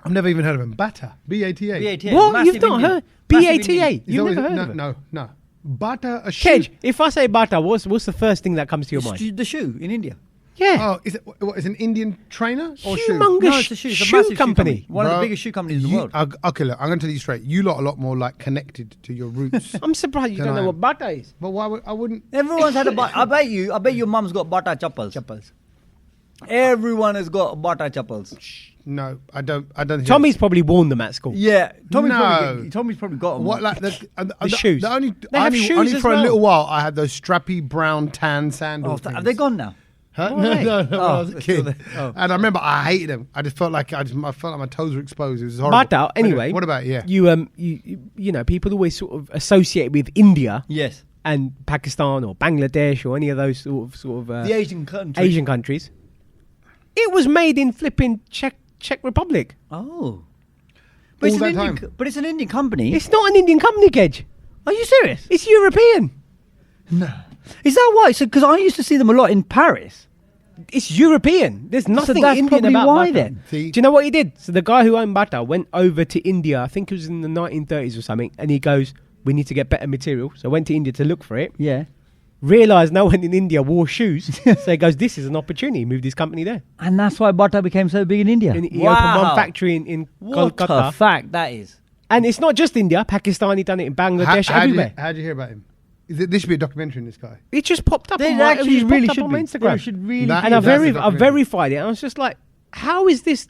I've never even heard of them. Bata. B-A-T-A. B-A-T-A. What? You've not heard? B-A-T-A. You've never heard of it? No. Butter, a shoe. Kej, if I say bata, what's the first thing that comes to your mind? The shoe in India. Yeah. Oh, is it an Indian trainer or shoe? Humongous No, it's a shoe. It's a shoe massive company. One of the biggest shoe companies in the world. Okay, look, I'm going to tell you straight. You lot are a lot more like connected to your roots. I'm surprised you don't know what bata is. But why would I wouldn't? Everyone's had a butter. I bet your mum's got butter chappals. Everyone has got butter chappals. No, I don't think Tommy's probably worn them at school. Yeah, Tommy's probably got them. What like the shoes? They have shoes only for a little while. I had those strappy brown tan sandals. Have they gone now? Huh? No, when I was a kid. And I remember I hated them. I just felt like I felt like my toes were exposed. It was horrible. Bata, anyway. What about you know, people always sort of associate with India. Yes. And Pakistan or Bangladesh or any of those sort of the Asian countries. It was made in flipping Czech Republic. Oh. But it's an Indian company. It's not an Indian company, Kej. Are you serious? It's European. No. Is that why? So, because I used to see them a lot in Paris. It's European. There's nothing that's Indian probably about why Bata. then. Do you know what he did? So the guy who owned Bata went over to India. I think it was in the 1930s or something. And he goes, "We need to get better material." So I went to India to look for it. Yeah. Realised no one in India wore shoes. So he goes, "This is an opportunity." He moved his company there. And that's why Bata became so big in India. And he opened one factory in What Kolkata. a fact that is. And it's not just India. Pakistan, he done it in Bangladesh, everywhere. How did you hear about him? This should be a documentary on this guy. It just popped up. They on actually really should on be. my Instagram. They should really. And I verified it. And I was just like, how is this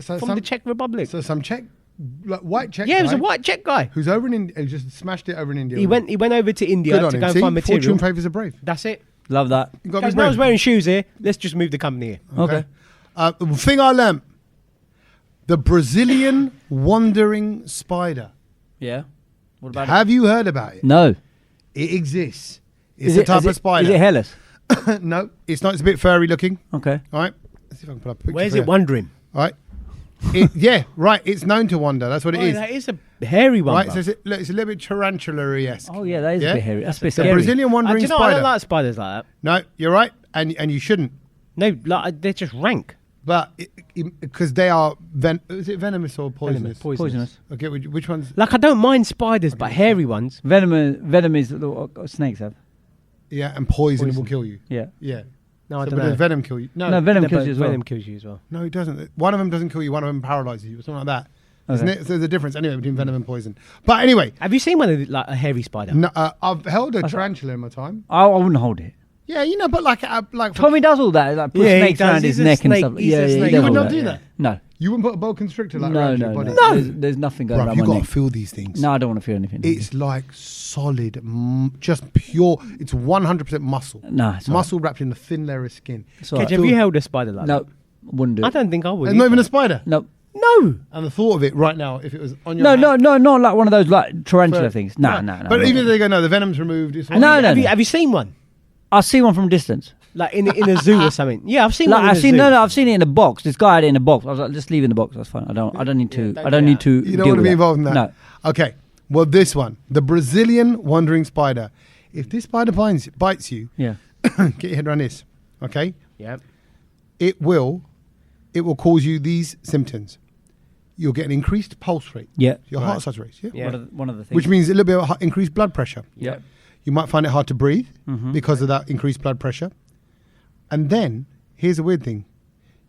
from the Czech Republic? So some Czech, white Czech. Yeah, it was a white Czech guy who's over in India. Who just smashed it over in India. He went over to India to go and find material. Fortune favours the brave. That's it. Love that. Guys, no one's wearing shoes here. Let's just move the company here. Okay. The thing I learned: the Brazilian wandering spider. Yeah. What about Have you heard about it? No. It exists. It's a type of spider. Is it hairless? No, it's not. It's a bit furry looking. Okay. All right. Let's see if I can put up a picture. Where's it wandering? All right. Yeah, right. It's known to wander. That's what it is. That is a hairy one. Right. So it's a little bit tarantula-esque. Oh yeah, that is a bit hairy. That's a bit The scary. Brazilian wandering I spider. don't like spiders like that. No, you're right, and you shouldn't. No, they're just rank. But because they are is it venomous or poisonous? Poisonous. Okay, which ones? Like I don't mind spiders, but hairy ones. Venom is what snakes have. Yeah, and poison will kill you. Yeah. Yeah. No, I So, don't but know. does venom kill you? No, venom kills you as well. Venom kills you as well. No, it doesn't. One of them doesn't kill you. One of them paralyzes you, or something like that. Isn't it? So there's a difference anyway between venom and poison. But anyway, Have you seen one of like a hairy spider? no, I've held a tarantula in my time. I wouldn't hold it. Yeah, but like Tommy does all that, like put Yeah, he snakes does. around He's his a neck and snake. stuff. He's a Yeah, snake. he You does would all not do yeah. that? No. You wouldn't put a boa constrictor like No, around no, your no. body. There's nothing going Bruv, around you my got to neck. feel these things. No, I don't want to feel anything. It's like solid, just pure. It's 100% muscle. No, it's all muscle wrapped in a thin layer of skin. It's all Kej, right. have you held a spider like No, that? wouldn't do it. I don't think I would. And not either. even a spider. No. No. And the thought of it right now, if it was on your No, hand, not like one of those like tarantula But- things. No. But even if they go, no, the venom's removed. It's No, no. Have you seen one? I see one from a distance. Like in a zoo or something? Yeah, I've seen Like one. I've seen I've seen it in a box. This guy had it in a box. I was like, just leave it in the box. That's fine. I don't need to. don't I don't do need that. to. You don't want to be involved in that. No. Okay. Well, this one, the Brazilian wandering spider. If this spider bites you, Yeah. get your head around this. Okay. Yeah. It will cause you these symptoms. You'll get an increased pulse rate. Yeah. Your heart starts to race. Yeah. Yeah. One of the things. Which means a little bit of increased blood pressure. Yeah. You might find it hard to breathe Mm-hmm. because of that increased blood pressure. And then, here's a weird thing.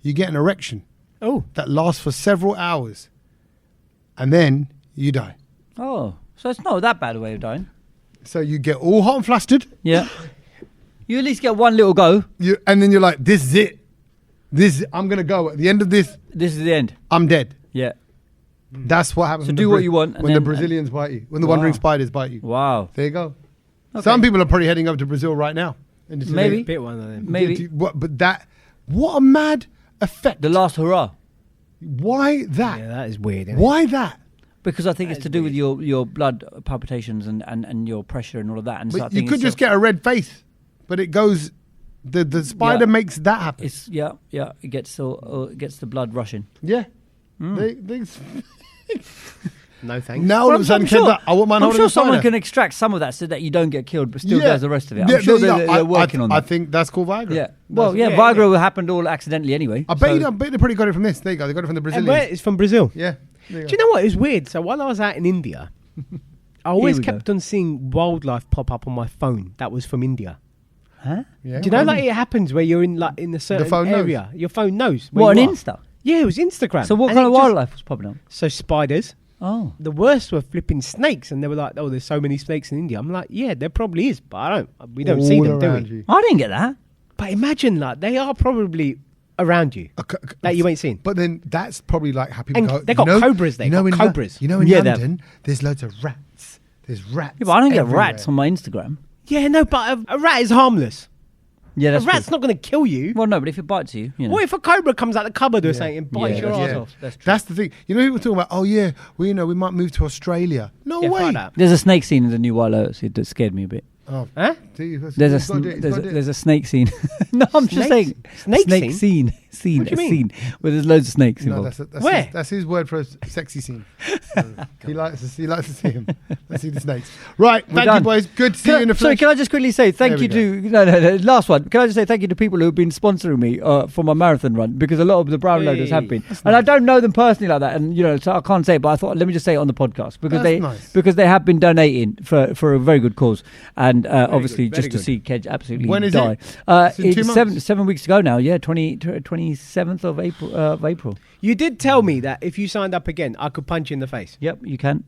You get an erection Oh. that lasts for several hours. And then you die. Oh, so it's not that bad a way of dying. So you get all hot and flustered. Yeah. You at least get one little go. And then you're like, this is it. I'm going to go. At the end of this. This is the end. I'm dead. Yeah. That's what happens. So do what you want. When the Brazilians bite you. When the wandering spiders bite you. Wow. There you go. Okay. Some people are probably heading up to Brazil right now. Maybe. Bit one of them. Maybe. What a mad effect. The last hurrah. Why that? Yeah, that is weird. Why that? Because I think it's to do with your blood palpitations and your pressure and all of that. And but you could just get a red face, but it goes. The spider makes that happen. It's It gets the blood rushing. Yeah. Mm. No thanks. Now all of a sudden, I'm sure someone can extract some of that so that you don't get killed, but still does the rest of it. I'm sure they're working on that. I think that's called Viagra. Yeah. Viagra happened all accidentally anyway. I bet they probably got it from this. There you go. They got it from the Brazilians. It's from Brazil. Yeah. Do you know what? It was weird. So while I was out in India, I always kept on seeing wildlife pop up on my phone. That was from India. Huh? Yeah. Do you know it happens where you're in a certain area? Your phone knows. What, on Insta? Yeah, it was Instagram. So what kind of wildlife was popping up? So spiders. Oh. The worst were flipping snakes, and they were like, "Oh, there's so many snakes in India." I'm like, "Yeah, there probably is, but we don't see them, do we?" I didn't get that. But imagine they are probably around you that you ain't seen. But then that's probably like how people go. They got cobras there. Cobras. In London, there's loads of rats. There's rats. Yeah, but I don't get rats on my Instagram. Yeah, no, but a rat is harmless. Yeah, that's a rat's not going to kill you. Well, no, but if it bites you, you know. What if a cobra comes out the cupboard or something and bites your ass off? That's the thing. You know, people talking about, we might move to Australia. No way. There's a snake scene in the new Wild Lotus that scared me a bit. Oh, huh? There's a snake scene. No, I'm just saying snake scene. What do you mean? Where there's loads of snakes involved. Where? That's his word for a sexy scene. He likes to see him. Let's see the snakes. Right, thank you, boys. Good to see you in the flesh. Sorry, can I just quickly say thank you to no, last one. Can I just say thank you to people who have been sponsoring me for my marathon run, because a lot of the brown loaders have been, and I don't know them personally like that, and so I can't say it, but I thought let me just say it on the podcast because they have been donating for a very good cause, and obviously just to see Kej absolutely die. It's 7 weeks ago now. Yeah, 27th of April. You did tell me that if you signed up again, I could punch you in the face. Yep, you can.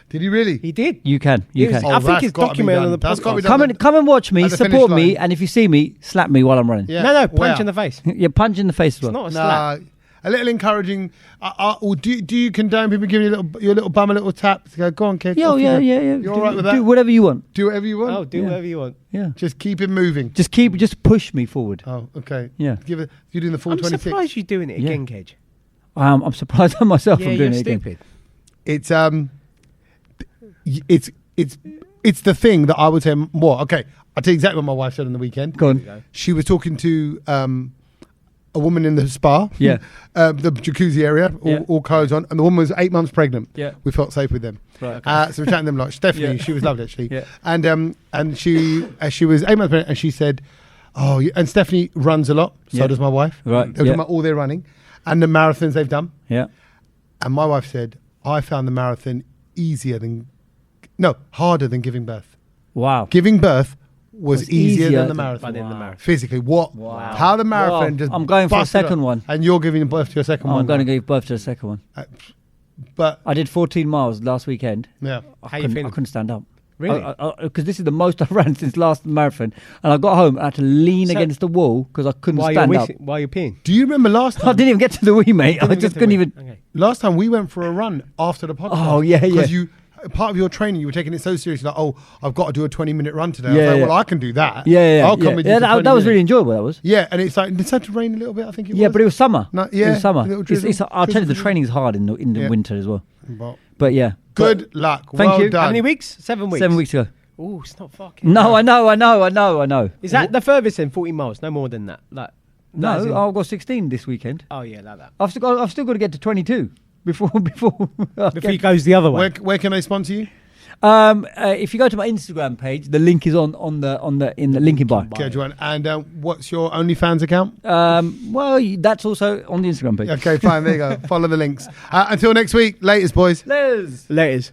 Did he really? He did. You can. I think it's documented on the podcast. Come and watch me, support me, and if you see me, slap me while I'm running. Yeah. No, punch in the face. Yeah, punch in the face as well. It's not a slap. A little encouraging. Do you condone people giving your little bum a little tap? To go on, kid. Yeah. You're all right with that? Do whatever you want. Do whatever you want? Oh, do whatever you want. Yeah. Just keep it moving. Just push me forward. Oh, okay. Yeah. You're doing the full I'm 26. I'm surprised you're doing it again, Kej. I'm surprised at myself from doing it stupid. Again. It's the thing that I would say more. Okay, I'll tell you exactly what my wife said on the weekend. Go on. She was talking to a woman in the spa, the jacuzzi area, all clothes on, and the woman was 8 months pregnant. Yeah, we felt safe with them. Right. Okay. So we're chatting to them a lot. Stephanie, she was lovely actually. Yeah. And she was 8 months pregnant, and she said, and Stephanie runs a lot. So does my wife. Right. They're talking about all their running and the marathons they've done. Yeah. And my wife said, I found the marathon harder than giving birth. Wow. Giving birth was easier than the marathon. Wow. Physically. What? Wow. How the marathon just I'm going for a second one. And you're giving birth to your second one. I'm going to give birth to the second one. But I did 14 miles last weekend. Yeah. How you feeling? I couldn't stand up. Really? Because this is the most I've ran since last marathon. And I got home and I had to lean against the wall because I couldn't stand up. While you're peeing? Do you remember last time? I didn't even get to the wee, mate. I just couldn't even. Okay. Last time we went for a run after the podcast. Oh, yeah. Because part of your training, you were taking it so seriously, like, I've got to do a 20-minute run today. I was like, well, I can do that. I'll come with you. That was really enjoyable, that was. Yeah, and it's like, it started to rain a little bit, I think it was. Yeah, but it was summer. It was summer. I'll tell you, the training's hard in the winter as well. But yeah. Good luck. Thank you. Done. How many weeks? 7 weeks. 7 weeks ago. Oh, it's not fucking. No, I know. Is that the furthest then? 40 miles? No more than that. No, I've got 16 this weekend. Oh yeah, like that. I've still got to get to 22 before he goes the other way. Where can they sponsor you? If you go to my Instagram page, the link is in the link in bio. Okay, Joanne. And what's your OnlyFans account? Well, that's also on the Instagram page. Okay, fine. There you go. Follow the links. Until next week. Laters, boys. Laters.